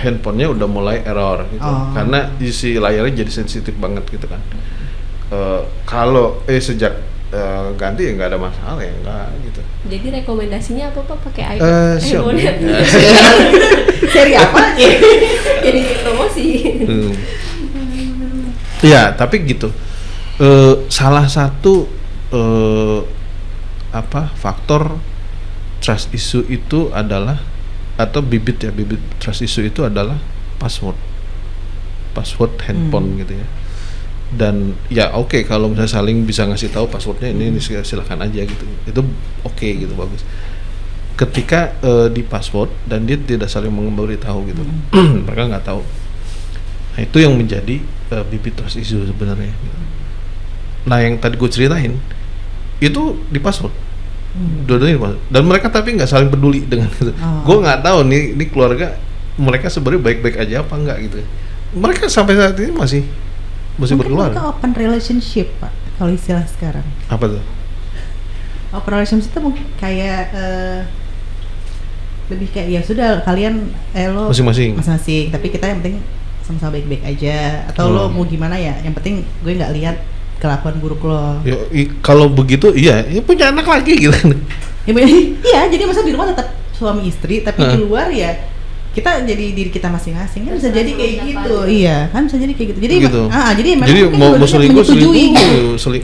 handphonenya udah mulai error gitu. Karena isi layarnya jadi sensitif banget gitu kan. Kalau sejak ganti ya nggak ada masalah ya, nggak gitu. Jadi rekomendasinya apa Pak, pakai iPhone? Seri apa? Jadi promosi. Iya, tapi gitu. Salah satu faktor trust issue itu adalah, atau bibit trust issue itu adalah password handphone gitu ya. Dan ya oke, kalau misalnya saling bisa ngasih tahu passwordnya ini silakan aja gitu, itu oke gitu, bagus. Ketika di password dan dia tidak saling memberitahu gitu, mereka nggak tahu. Nah itu yang menjadi bibit trust issue sebenarnya gitu. Nah yang tadi gue ceritain itu di password, Dua-duanya dan mereka tapi nggak saling peduli dengan itu. Gue nggak tahu nih keluarga mereka sebenarnya baik-baik aja apa enggak gitu. Mereka sampai saat ini masih berkeluarga. Mereka open relationship, Pak, kalau istilah sekarang. Apa tuh? Open relationship itu mungkin kayak lebih kayak ya sudah kalian lo masing-masing, tapi kita yang penting sama-sama baik-baik aja, atau lo mau gimana ya, yang penting gue nggak lihat kelakuan buruk lo. Ya, kalau begitu iya, punya anak lagi gitu. Iya, jadi masa di rumah tetap suami istri, tapi di luar ya kita jadi diri kita masing-masing, kan bisa jadi kayak gitu. Iya, kan bisa jadi kayak gitu. Jadi jadi memang mau selingkuh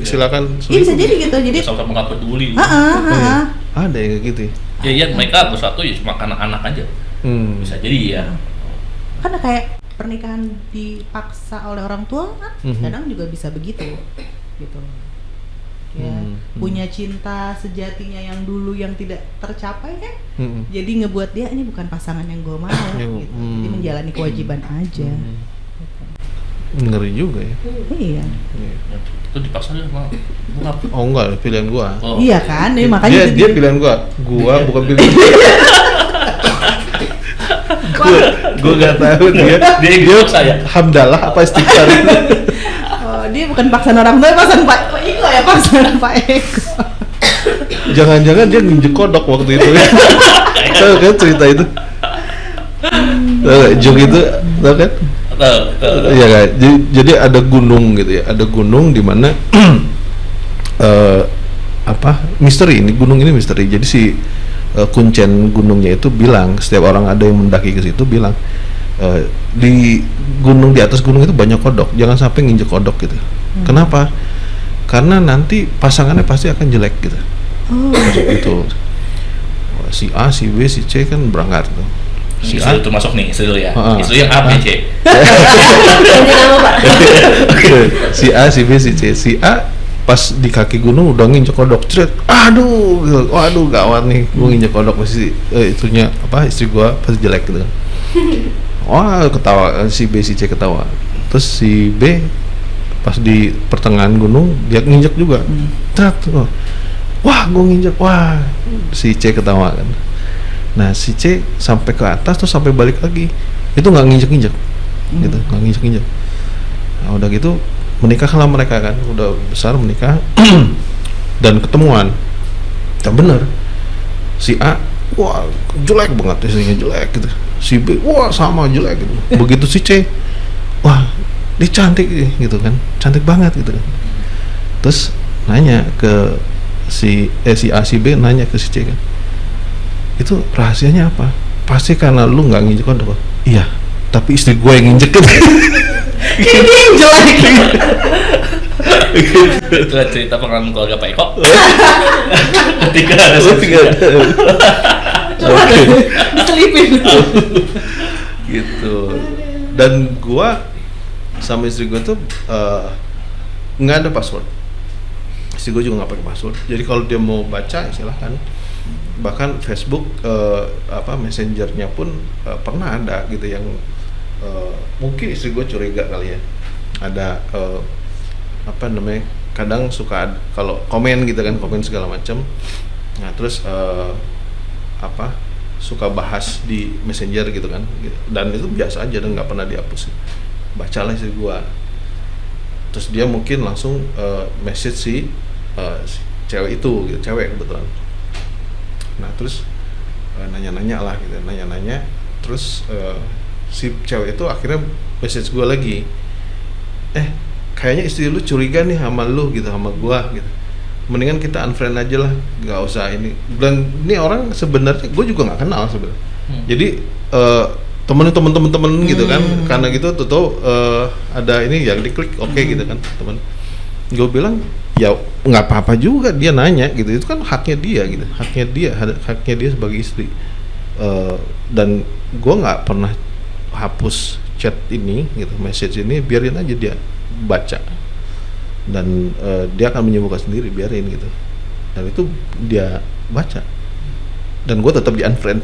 silakan. Iya, bisa jadi gitu. Jadi sama-sama nggak peduli. Ada yang kayak gitu. Ya mereka bersatu ya cuma karena anak aja. Bisa jadi ya. Karena kayak pernikahan dipaksa oleh orang tua kan, kadang juga bisa begitu, gitu. Ya, punya cinta sejatinya yang dulu yang tidak tercapai kan, jadi ngebuat dia ini bukan pasangan yang gue mau, gitu. Jadi menjalani kewajiban aja. Ngeri juga ya. Iya. Itu dipaksa dia mau. Oh enggak, pilihan gua. Iya kan, makanya dia pilihan gua bukan pilihan. Gue nggak tahu dia saya hamdalah apa istighfar itu. Dia bukan paksaan orang tua, paksaan Pak Eko ya, paksaan Pak Eko. Jangan-jangan dia nginjek kodok waktu itu. Tahu kan cerita itu? Jok itu tahu kan? Iya kan. Jadi ada gunung gitu ya, ada gunung di mana misteri ini, gunung ini misteri. Jadi si kuncen gunungnya itu bilang, setiap orang ada yang mendaki ke situ bilang di atas gunung itu banyak kodok, jangan sampai nginjek kodok gitu. Kenapa? Karena nanti pasangannya pasti akan jelek gitu. Itu si A, si B, si C kan berangkat tuh. Si A itu masuk nih, istri ya. Istri yang A, B, C. Si A, si B, si C. Si A pas di kaki gunung udah nginjek kodok, cret, waduh gawat nih, gue nginjek kodok pasti itunya istri gue pasti jelek gitu kan. Wah, ketawa, si B, si C ketawa. Terus si B pas di pertengahan gunung dia nginjek juga, cret, wah gue nginjek, wah si C ketawa kan. Nah si C sampai ke atas terus sampai balik lagi, itu nggak nginjek-nginjek, gitu, nggak nginjek-nginjek. Nah udah gitu menikahlah mereka kan, udah besar menikah dan ketemuan, tak bener si A wah jelek banget istrinya, jelek gitu, si B wah sama jelek gitu, begitu si C wah dia cantik gitu kan, cantik banget gitu kan. Terus nanya ke si A, si B nanya ke si C kan, itu rahasianya apa? Pasti karena lu nggak nginjek kodok. Iya, tapi istri gue yang nginjek kan. Ini yang jelek. Itu cerita pengalaman keluarga Pak Eko. Ketika ada diselipin gitu. Dan gua sama istri gua tuh nggak ada password. Istri gua juga nggak pakai password. Jadi kalau dia mau baca silahkan. Bahkan Facebook messengernya pun pernah ada gitu yang mungkin istri gue curiga kali ya, ada kadang suka kalau komen gitu kan, komen segala macam. Nah terus suka bahas di messenger gitu kan, dan itu biasa aja dan nggak pernah dihapus. Bacalah istri gue, terus dia mungkin langsung message si cewek itu gitu, cewek kebetulan. Nah terus nanya-nanya lah gitu, nanya-nanya terus si cewek itu akhirnya message gue lagi, kayaknya istri lu curiga nih sama lu gitu, sama gue gitu, mendingan kita unfriend aja lah, nggak usah ini. Dan ini orang sebenarnya gue juga nggak kenal sebenarnya, jadi temen gitu kan, karena gitu tuh ada ini yang diklik oke gitu kan temen. Gue bilang ya nggak apa-apa juga dia nanya gitu, itu kan haknya dia gitu, haknya dia sebagai istri. Dan gue nggak pernah hapus chat ini gitu, message ini, biarin aja dia baca dan dia akan menyembuhkan sendiri, biarin gitu. Dan itu dia baca dan gue tetap di unfriend.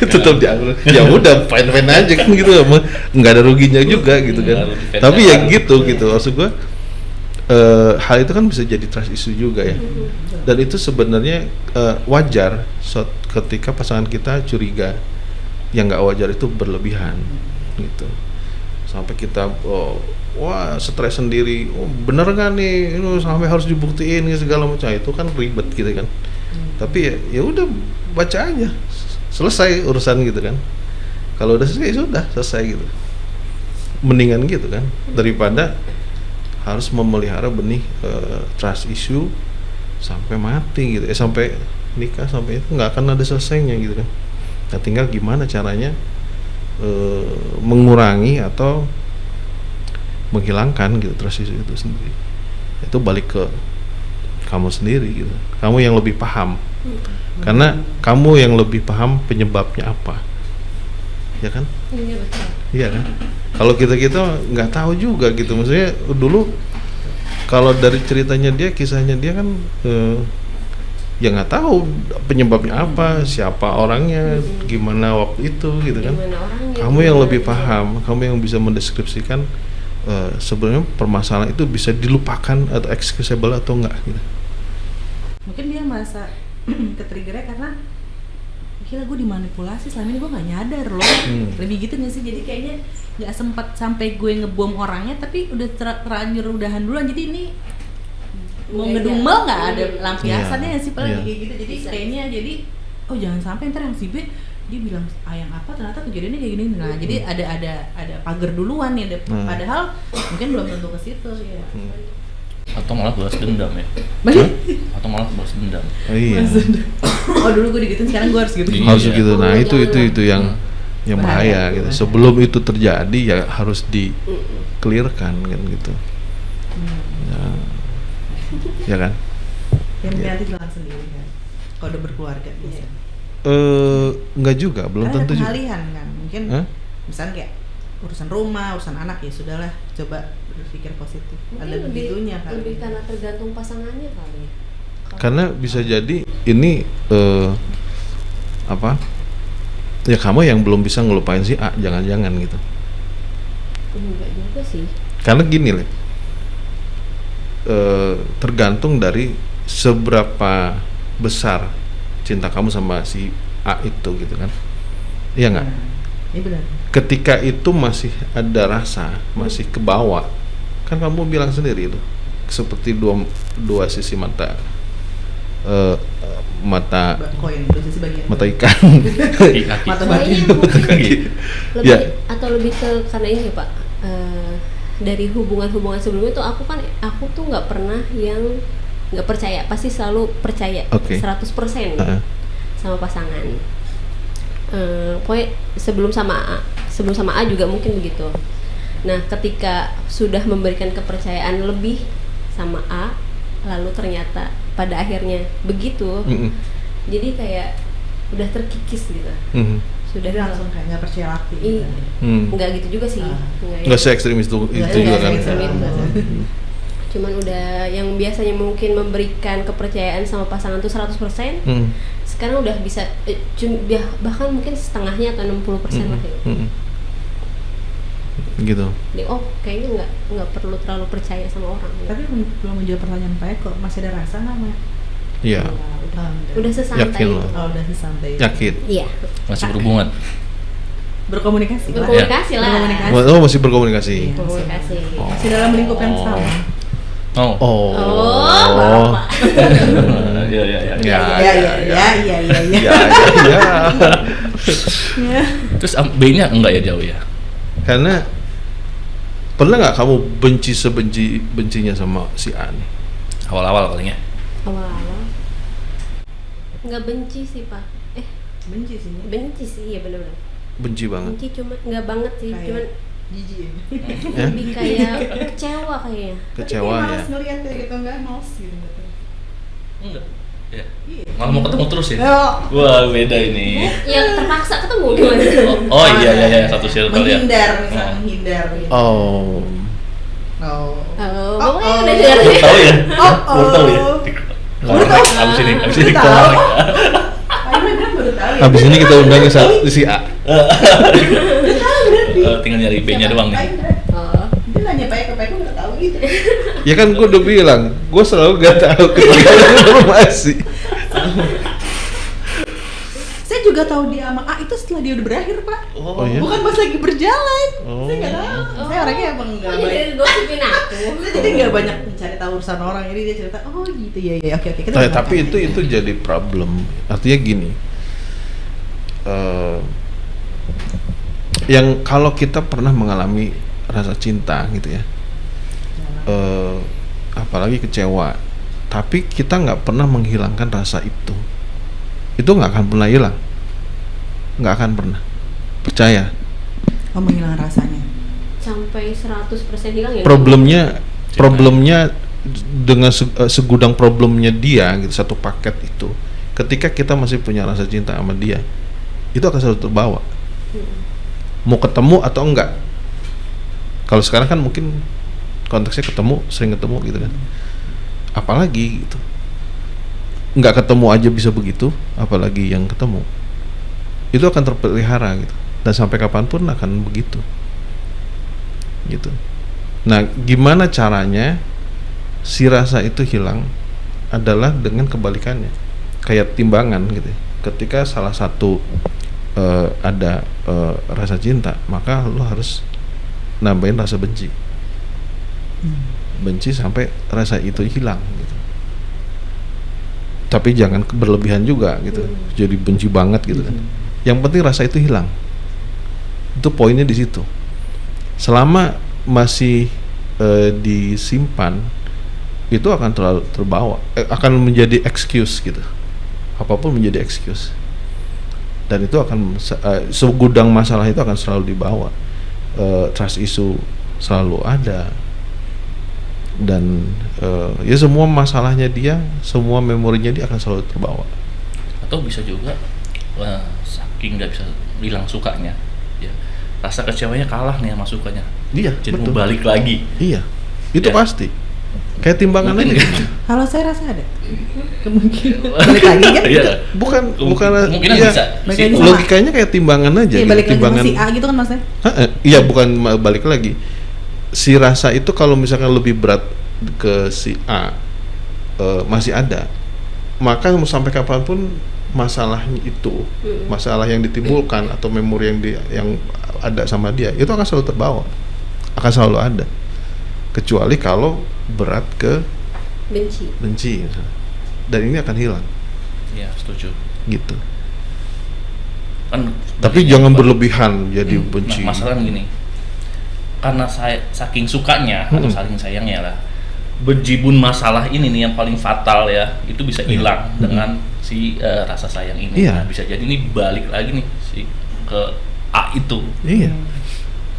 Tetap di unfriend. Ya udah fine aja kan gitu, nggak ada ruginya juga gitu kan. Tapi ya gitu maksud gue, hal itu kan bisa jadi trust issue juga ya. Dan itu sebenarnya wajar ketika pasangan kita curiga. Yang nggak wajar itu berlebihan gitu. Sampai kita wah stres sendiri, bener nggak nih, sampai harus dibuktiin segala macam, itu kan ribet gitu kan. Tapi ya udah baca aja, selesai urusan gitu kan. Kalau udah selesai sudah selesai gitu. Mendingan gitu kan, daripada harus memelihara benih trust issue sampai mati gitu, sampai nikah, sampai itu nggak akan ada selesainya gitu kan. Nah, tinggal gimana caranya mengurangi atau menghilangkan gitu trust issue itu sendiri. Itu balik ke kamu sendiri gitu. Kamu yang lebih paham. Karena kamu yang lebih paham penyebabnya apa. Ya kan? Iya betul. Iya kan? Kalau kita nggak tahu juga gitu. Maksudnya dulu kalau dari ceritanya dia, kisahnya dia kan ya nggak tahu penyebabnya apa, siapa orangnya, gimana waktu itu gitu kan. Kamu yang lebih paham, kamu yang bisa mendeskripsikan sebenarnya permasalahan itu bisa dilupakan atau excusable atau enggak gitu. Mungkin dia merasa ketriggernya karena gila gue dimanipulasi, selama ini gue nggak nyadar loh. Lebih gitu nggak sih? Jadi kayaknya nggak sempat sampai gue ngebom orangnya, tapi udah terlanjur udahan duluan. Jadi ini mau ngedumel nggak ada lampiasannya sih paling kayak gitu. Jadi kayaknya oh jangan sampai ntar yang si B dia bilang yang apa ternyata kejadiannya kayak gini. Nah jadi ada pagar duluan nih, padahal mungkin belum tentu ke situ ya. Atau malah balas dendam ya. Atau malah balas dendam. Oh iya. Oh dulu gue digituin, sekarang gue harus gitu. Harus gitu. Nah itu yang bahaya gitu. Sebelum itu terjadi ya harus di-clearkan kan gitu. Ya kan? Yang nanti jalan sendiri kan. Kalau udah berkeluarga biasanya. Enggak juga, belum karena tentu juga. Ada pengalihan kan, mungkin misalnya kayak urusan rumah, urusan anak, ya sudahlah, coba berpikir positif. Mungkin ada begitunya kan. Lebih karena tergantung pasangannya kali. Karena bisa jadi ini ya kamu yang belum bisa ngelupain si A, jangan-jangan gitu. Enggak juga sih. Karena gini loh, tergantung dari seberapa besar cinta kamu sama si A itu gitu kan. Iya nggak? Iya benar. Ketika itu masih ada rasa, masih kebawa, kan kamu bilang sendiri itu seperti dua sisi mata koin, dua sisi bagian mata ikan. Mata bagian. Ya. Atau lebih ke karena ini Pak, dari hubungan-hubungan sebelumnya tuh aku tuh nggak pernah yang nggak percaya, pasti selalu percaya 100% sama pasangan. Pokoknya sebelum sama A juga mungkin begitu. Nah ketika sudah memberikan kepercayaan lebih sama A, lalu ternyata pada akhirnya begitu, jadi kayak udah terkikis gitu. Sudah langsung kayak nggak percaya lagi. Nggak gitu juga sih. Nggak se-ekstrim itu juga kan. Cuman udah yang biasanya mungkin memberikan kepercayaan sama pasangan tuh 100%, sekarang udah bisa bahkan mungkin setengahnya atau 60% lah gitu. Kayaknya nggak perlu terlalu percaya sama orang. Tapi belum menjawab pertanyaan Pak Eko, masih ada rasa nggak Mak? Iya. Udah sesantai itu. Udah sesantai. Yakin. Iya. Masih berhubungan. Berkomunikasi lah. Oh masih berkomunikasi. Berkomunikasi. Masih dalam lingkup yang sama. Ya. Terus B-nya enggak ya jauh ya? Karena pernah nggak kamu benci sebenci-bencinya sama si A nih? Awal-awal palingnya. Awal-awal. Nggak benci sih Pak. Benci sih ya benar-benar. Benci banget. Benci cuma nggak banget sih, cuman jijik lebih kayak kecewa kayaknya. Kecewa ya. Males ngeliat kayak gitu, nggak males gitu. Enggak. Ya. Malah mau ketemu terus ya? Oh. Wah beda ini. Ya terpaksa ketemu gimana? Oh iya satu circle ya. Menghindar. Oh. Pokoknya udah dengar. Tahu ya? Baru tahu ya. Abis ini keluar. Habis ini kita undang si A. Tinggal nyari B-nya doang nih. Dia nanya Pak Eko nggak tahu. gitu. Ya kan gue udah bilang, gue selalu gak tahu informasi. Saya juga tahu dia sama A itu setelah dia udah berakhir, Pak. Oh, iya? Bukan pas lagi berjalan. Saya nggak tahu. Saya orangnya emang nggak jadi banyak. gosipin aku. Saya jadi nggak banyak mencari tahu urusan orang. Jadi dia cerita, oh gitu ya, oke. Tapi itu jadi problem. Artinya gini, yang kalau kita pernah mengalami rasa cinta gitu ya, apalagi kecewa, tapi kita nggak pernah menghilangkan rasa itu nggak akan pernah hilang, nggak akan pernah, percaya. Oh, menghilangkan rasanya Sampai 100% hilang ya? Problemnya dengan segudang problemnya dia gitu, satu paket itu, ketika kita masih punya rasa cinta sama dia, itu akan selalu terbawa. Mau ketemu atau enggak. Kalau sekarang kan mungkin konteksnya ketemu, sering ketemu gitu kan. Apalagi gitu, nggak ketemu aja bisa begitu, apalagi yang ketemu. Itu akan terpelihara gitu, dan sampai kapanpun akan begitu gitu. Nah, gimana caranya si rasa itu hilang adalah dengan kebalikannya, kayak timbangan gitu. Ketika salah satu ada rasa cinta, maka lo harus nambahin rasa benci. Benci sampai rasa itu hilang gitu. Tapi jangan berlebihan juga gitu. Jadi benci banget gitu kan. Yang penting rasa itu hilang. Itu poinnya di situ. Selama masih disimpan, itu akan terlalu terbawa, akan menjadi excuse gitu. Apapun menjadi excuse. Dan itu akan segudang masalah itu akan selalu dibawa. Trust issue selalu ada. Dan ya semua masalahnya dia, semua memorinya dia akan selalu terbawa. Atau bisa juga saking nggak bisa bilang sukanya, ya rasa kecewanya kalah nih sama sukanya. Iya, jadi betul. mau balik lagi. Iya, itu Ya. pasti. Kayak timbangan aja. kalau saya rasa ada kemungkinan balik lagi kan. Iya. Bukan Mungkin iya, bisa. Balik lagi sama. logikanya kayak timbangan aja. Iya, gitu. balik lagi sama Timbangan. si A gitu kan maksudnya. Iya, bukan balik lagi. Si rasa itu kalau misalkan lebih berat ke si A, masih ada, maka mau sampai kapanpun masalahnya itu, masalah yang ditimbulkan atau memori yang ada sama dia, itu akan selalu terbawa, akan selalu ada, kecuali kalau berat ke benci, dan ini akan hilang. Iya, setuju. Gitu. Kan Tapi jangan berlebihan jadi benci. Nah, masalahnya gini, karena saya saking sukanya atau saking sayangnya lah, bejibun masalah ini nih yang paling fatal ya, itu bisa hilang dengan si rasa sayang ini. Iya. Nah, bisa jadi ini balik lagi nih si ke A itu. Iya.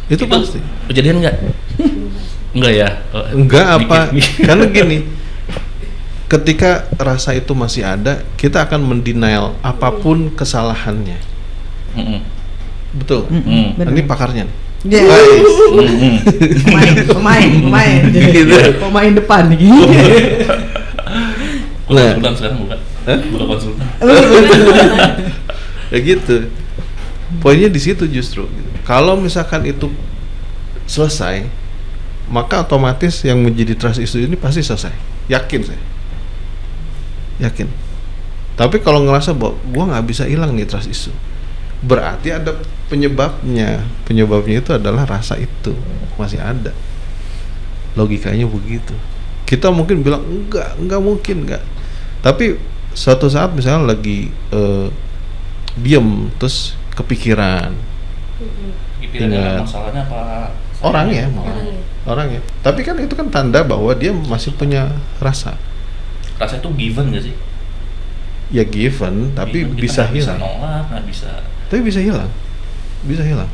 Itu pasti. Kejadian nggak? Enggak ya? Enggak apa? Dikit. Karena gini, ketika rasa itu masih ada, kita akan mendenial apapun kesalahannya. Betul. Bener. Ini pakarnya nih. Iya. Pemain. Jadi Gitu. pemain depan gitu. Nah, konsultan sekarang bukan? Bukan konsultan. Ya gitu. Poinnya di situ justru. Kalau misalkan itu selesai, maka otomatis yang menjadi trust issue ini pasti selesai. Yakin saya. Yakin. Tapi kalau ngerasa bahwa gua nggak bisa hilang nih trust issue, berarti ada penyebabnya. Penyebabnya itu adalah rasa itu masih ada. Logikanya begitu. Kita mungkin bilang enggak mungkin enggak. Tapi suatu saat misalnya lagi diem terus kepikiran. Pikirannya masalahnya apa? Orangnya. Tapi kan itu kan tanda bahwa dia masih punya rasa. Rasa itu given gak sih? Ya given, tapi Given, kita bisa nggak bisa hilang. nolak, nggak bisa. Tapi bisa hilang. Bisa hilang.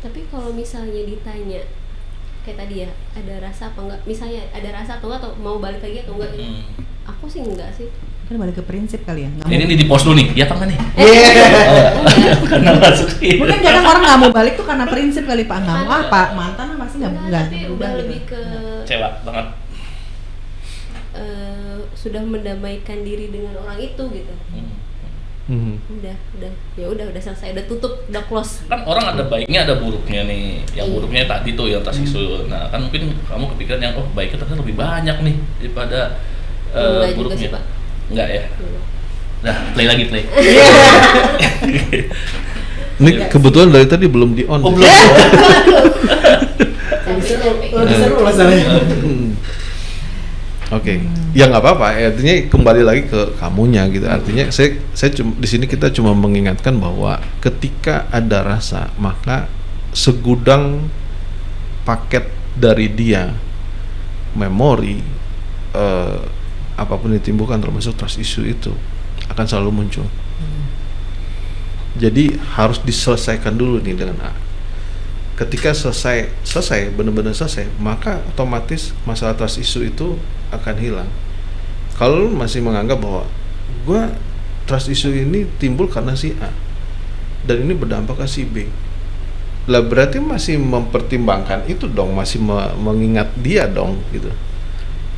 Tapi kalau misalnya ditanya kayak tadi ya, ada rasa apa enggak? Misalnya ada rasa atau enggak, atau mau balik lagi atau enggak? Aku sih enggak sih. Kan balik ke prinsip kali ya. Ini di post dulu nih, ya apa enggak nih? Karena masukin. Mungkin kadang orang nggak mau balik tuh karena prinsip kali Pak, nggak mau apa mantan pasti nggak Tapi berubah udah gitu. lebih ke Kecewa banget. sudah mendamaikan diri dengan orang itu gitu. udah selesai, udah tutup, udah close. Kan orang ada baiknya ada buruknya nih. Yang buruknya tadi tuh yang trust issue. Nah kan mungkin kamu kepikiran yang baiknya ternyata lebih banyak nih daripada Enggak buruknya. juga sih, Pak. Enggak ya. Nah play. Ini kebetulan dari tadi belum di on. Oh belum. Lebih seru masalahnya. Oke, ya nggak apa-apa. Artinya kembali lagi ke kamunya gitu. Artinya saya di sini kita cuma mengingatkan bahwa ketika ada rasa, maka segudang paket dari dia, memori, apapun yang ditimbulkan termasuk trust issue itu akan selalu muncul. Jadi harus diselesaikan dulu nih dengan A. Ketika selesai benar-benar selesai, maka otomatis masalah trust issue itu akan hilang. Kalau lu masih menganggap bahwa gua trust issue ini timbul karena si A dan ini berdampak ke si B, lah berarti masih mempertimbangkan itu dong, masih mengingat dia dong gitu.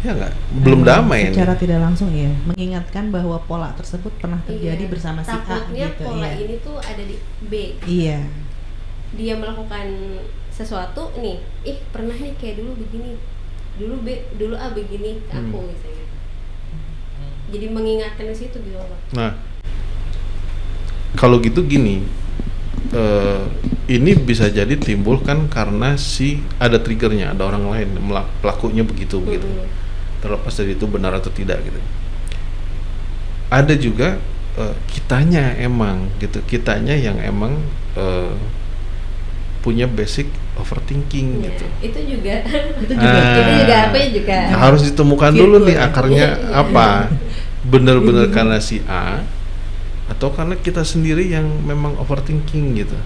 Ya nggak, belum damai secara ini. tidak langsung ya, mengingatkan bahwa pola tersebut pernah terjadi bersama si A Takutnya gitu. pola ini tuh ada di B. Iya. Dia melakukan sesuatu nih, pernah nih kayak dulu begini, dulu A begini ke aku misalnya. Jadi mengingatkan di situ gitu Pak. Nah, kalau gitu gini, ini bisa jadi timbul kan karena ada triggernya, ada orang lain pelakunya begitu. Terlepas dari itu benar atau tidak gitu. Ada juga kitanya yang emang punya basic overthinking gitu. Itu juga juga harus ditemukan dulu nih akarnya apa. Bener-bener karena si A atau karena kita sendiri yang memang overthinking gitu.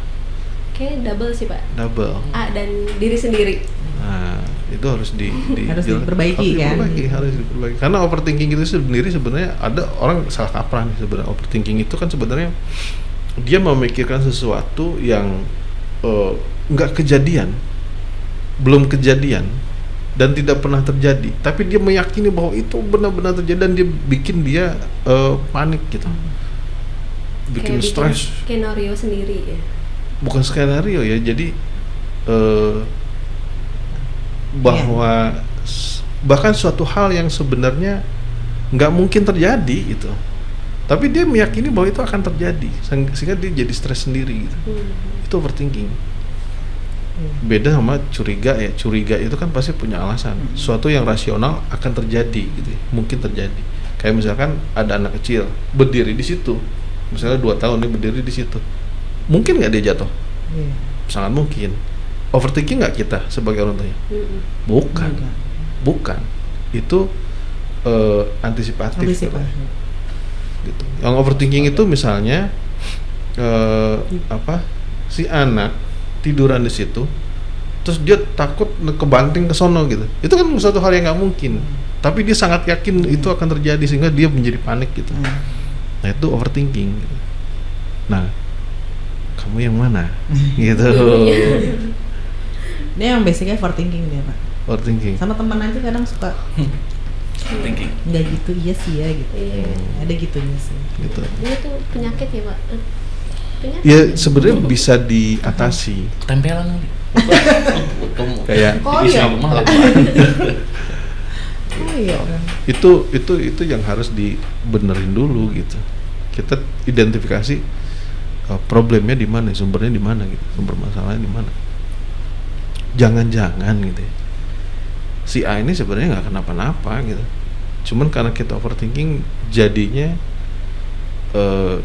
Kayak double sih Pak. Double. A dan diri sendiri. Nah, itu harus harus diperbaiki kan. Harus diperbaiki. Karena overthinking itu sendiri sebenarnya ada orang salah kaprah nih sebenarnya. Overthinking itu kan sebenarnya dia memikirkan sesuatu yang nggak belum kejadian dan tidak pernah terjadi, tapi dia meyakini bahwa itu benar-benar terjadi dan dia bikin dia panik gitu, bikin stres. Skenario sendiri ya. Bukan skenario ya, jadi bahwa bahkan suatu hal yang sebenarnya nggak mungkin terjadi gitu, tapi dia meyakini bahwa itu akan terjadi sehingga dia jadi stres sendiri gitu. Itu overthinking. Beda sama curiga ya. Curiga itu kan pasti punya alasan. Suatu yang rasional akan terjadi gitu, mungkin terjadi. Kayak misalkan ada anak kecil berdiri di situ, misalnya 2 tahun dia berdiri di situ, mungkin nggak dia jatuh? Sangat mungkin. Overthinking nggak kita sebagai orang tuanya? Bukan. Itu antisipatif. Gitu. Yang overthinking itu misalnya si anak tiduran di situ, terus dia takut kebanting ke sono gitu. Itu kan suatu hal yang nggak mungkin, tapi dia sangat yakin itu akan terjadi sehingga dia menjadi panik gitu. Nah itu overthinking. Gitu. Nah, kamu yang mana? Gitu. Dia yang basicnya overthinking dia Pak. Overthinking. Sama teman aja kadang suka Thinking. nggak gitu, iya sih ya gitu. Ada gitunya sih. Gitu. Ini tuh penyakit ya Pak. Penyakit. Ya sebenarnya bisa diatasi. Tempelan kali. Kayak itu yang harus dibenerin dulu gitu. Kita identifikasi problemnya di mana, sumbernya di mana gitu, sumber masalahnya di mana. Jangan-jangan gitu ya, si A ini sebenarnya nggak kenapa-napa gitu, cuman karena kita overthinking jadinya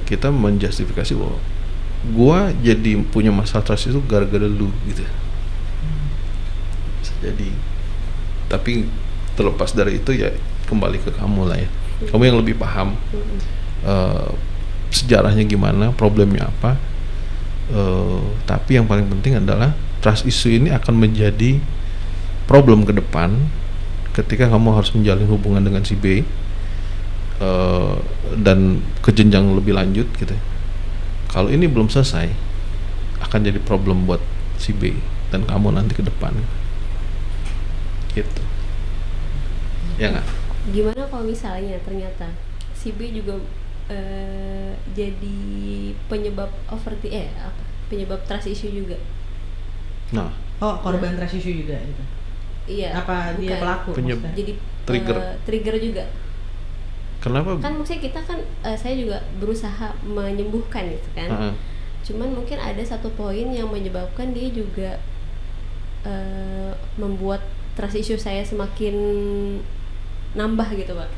kita menjustifikasi bahwa gua jadi punya masalah trust itu gara-gara lu gitu. Bisa jadi. Tapi terlepas dari itu ya kembali ke kamu lah ya. Kamu yang lebih paham sejarahnya gimana, problemnya apa. Tapi yang paling penting adalah trust issue ini akan menjadi problem ke depan ketika kamu harus menjalin hubungan dengan si B dan ke jenjang lebih lanjut gitu. Kalau ini belum selesai akan jadi problem buat si B dan kamu nanti ke depan gitu. Ya nggak? Gimana kalau misalnya ternyata si B juga jadi penyebab penyebab trust issue juga. Nah, korban trust issue juga gitu. Iya. Apa dia pelaku? Jadi trigger juga. Kenapa? Kan maksudnya kita kan saya juga berusaha menyembuhkan gitu kan. Cuman mungkin ada satu poin yang menyebabkan dia juga membuat trust issue saya semakin nambah gitu, Pak.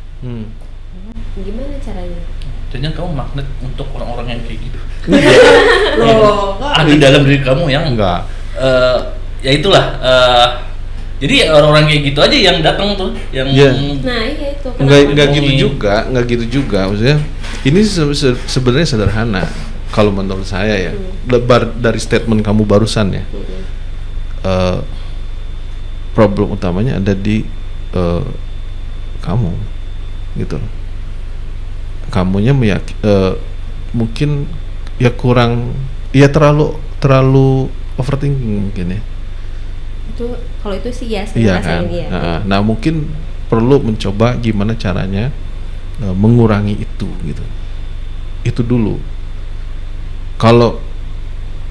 Gimana caranya? Jadinya kamu magnet untuk orang-orang yang kayak gitu. Loh, Ada dalam diri kamu yang enggak. Ya itulah. Jadi orang-orang kayak gitu aja yang datang tuh, yang Nah iya itu. Enggak gitu juga. Maksudnya ini sebenarnya sederhana kalau menurut saya ya. Lebar dari statement kamu barusan ya. Problem utamanya ada di kamu, gitu. Kamunya mungkin ya terlalu overthinking mungkin ya. Itu kalau itu sih ya iya kan? Nah mungkin perlu mencoba gimana caranya mengurangi itu gitu. Itu dulu. Kalau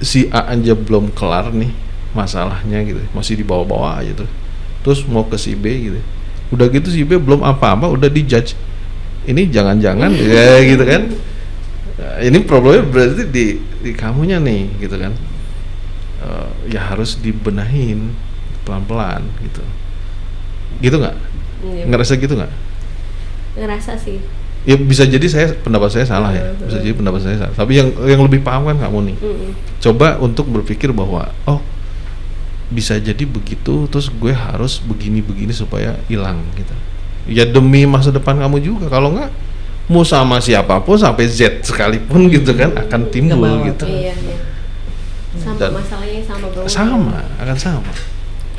si A aja belum kelar nih masalahnya gitu, masih dibawa-bawa aja tuh. Terus mau ke si B gitu. Udah gitu si B belum apa-apa udah dijudge. Ini jangan-jangan ya gitu kan. Nah, ini problemnya berarti di kamunya nih gitu kan. Ya harus dibenahin pelan-pelan gitu. Gitu nggak? Iya. Ngerasa gitu nggak? Ngerasa sih. Ya bisa jadi pendapat saya salah ya. Bisa jadi pendapat saya salah. Tapi yang lebih paham kan kamu nih. Coba untuk berpikir bahwa bisa jadi begitu, terus gue harus begini supaya hilang gitu. Ya demi masa depan kamu juga. Kalau nggak, mau sama siapapun sampai Z sekalipun gitu kan akan timbul gitu. Iya. Sama masalahnya sama bro. Akan sama.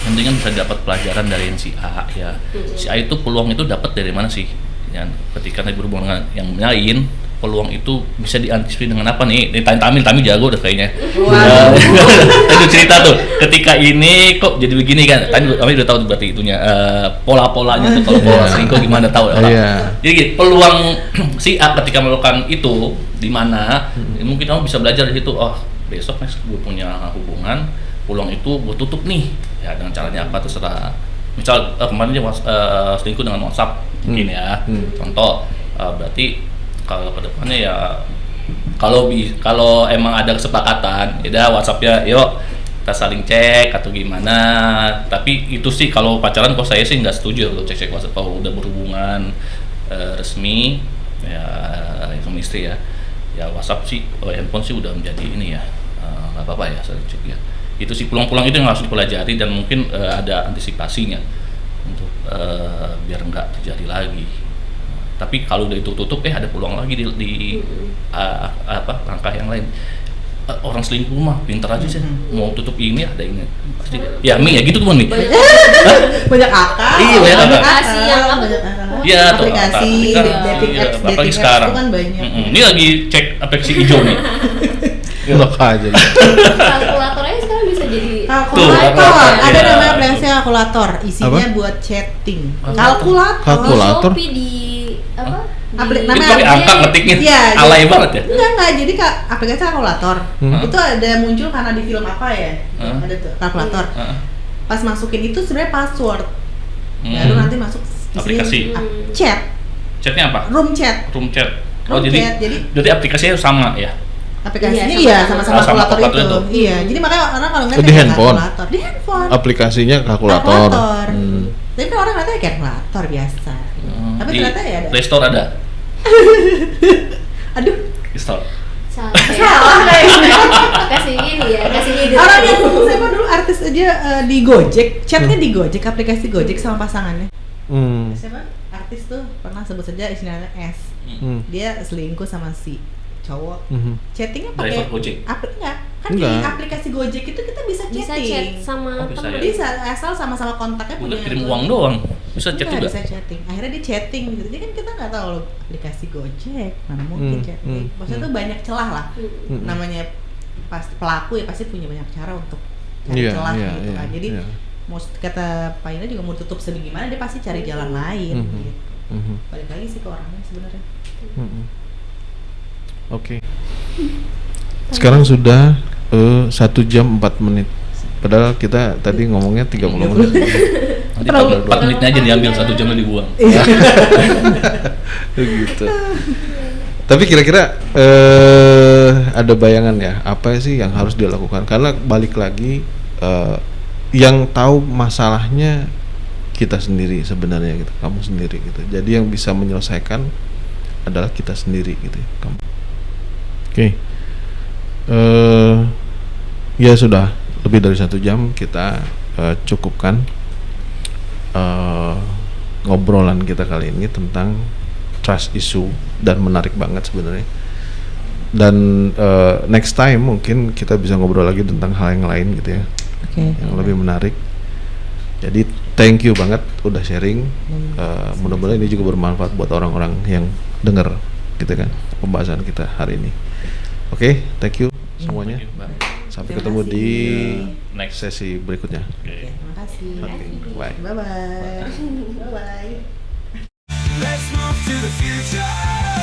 Nanti kan bisa dapat pelajaran dari si A ya. Si A itu peluang itu dapat dari mana sih? Ya, ketika nanti berhubungan dengan yang lain, peluang itu bisa diantisipasi dengan apa nih? Tami jago udah kayaknya. Wow. Itu cerita tuh. Ketika ini kok jadi begini kan? Tami udah tahu berarti itunya pola-polanya tuh kalau pola selingkuh gimana tahu ya. Jadi gitu, peluang si A ketika melakukan itu di mana? Mungkin kamu bisa belajar dari situ. Oh, besok nih gue punya hubungan, peluang itu gue tutup nih. Ya dengan caranya apa terserah. Misal kemarin dia selingkuh dengan WhatsApp mungkin ya. Contoh berarti kalau kedepannya ya kalau emang ada kesepakatan, ya WhatsApp-nya yuk kita saling cek atau gimana. Tapi itu sih kalau pacaran kok saya sih nggak setuju kalau cek WhatsApp kalau udah berhubungan resmi ya sama istri ya. Ya WhatsApp sih, handphone sih udah menjadi ini ya nggak apa-apa ya saya cek ya. Itu sih pulang-pulang itu yang harus dipelajari dan mungkin ada antisipasinya untuk biar nggak terjadi lagi. Tapi kalau udah itu tutup ada peluang lagi di langkah yang lain. Orang selingkuh mah pintar aja sih, mau tutup ini ada ini pasti. Ya Mi ya gitu kan Mi. Banyak akal. Iya banyak aplikasi yang Iya aplikasi dating apps sekarang. Itu kan banyak. Ini lagi cek aplikasi hijau nih. Enak aja. Kalkulatornya sekarang bisa jadi kalkulator. Ada namanya aplikasi kalkulator, isinya buat chatting. Kalkulator. Shopee di apa? Itu pakai angka ngetiknya. Iya, alay banget ya. Enggak. Jadi aplikasi kalkulator. Itu ada muncul karena di film apa ya? Ada tuh kalkulator. Pas masukin itu sebenarnya password. Baru nanti masuk aplikasi. Chat. Chatnya apa? Room chat. Jadi berarti aplikasinya sama ya? Aplikasinya iya sama kalkulator itu. Iya, jadi makanya orang kalau ngeliat di handphone. Di handphone. Aplikasinya kalkulator. Tapi kan orang ngeliatnya kalkulator biasa. Tapi ternyata ya ada. Play Store ada. Aduh. Store. Salah kayaknya. Kasih ide. Orang yang siapa dulu artis aja di Gojek, chatnya di Gojek, aplikasi Gojek sama pasangannya. Siapa? Artis tuh pernah sebut saja istilahnya S. Dia selingkuh sama si cowok. Chattingnya pakai enggak kan di aplikasi Gojek itu kita bisa chatting. Chat sama teman. Bisa asal sama-sama kontaknya udah kirim uang doang bisa chat juga. Bisa chatting. Akhirnya dia chatting gitu. Jadi kan kita nggak tahu loh aplikasi Gojek mana mungkin chatting. Maksudnya tuh banyak celah lah. Namanya pas pelaku ya pasti punya banyak cara untuk cari celah gitu kan. Jadi mau kata Pak Ina juga mau tutup sebagaimana dia pasti cari jalan lain gitu. Balik lagi sih ke orangnya sebenarnya. Oke. Sekarang sudah 1 jam 4 menit. Padahal kita tadi ngomongnya 30 menit. Nanti 4 menitnya aja diambil, 1 jamnya dibuang. Gitu. Tapi kira-kira ada bayangan ya apa sih yang harus dia lakukan? Karena balik lagi yang tahu masalahnya kita sendiri sebenarnya gitu, kamu sendiri gitu. Jadi yang bisa menyelesaikan adalah kita sendiri gitu, kamu. Oke. Ya sudah lebih dari 1 jam kita cukupkan ngobrolan kita kali ini tentang trust issue dan menarik banget sebenarnya. Dan next time mungkin kita bisa ngobrol lagi tentang hal yang lain gitu ya, yang lebih menarik. Jadi thank you banget udah sharing. Mudah-mudahan ini juga bermanfaat buat orang-orang yang dengar gitu kan pembahasan kita hari ini. Oke, thank you semuanya. Sampai ketemu di next sesi berikutnya. Terima kasih. Bye. Bye bye. Bye bye. Let's move to the future.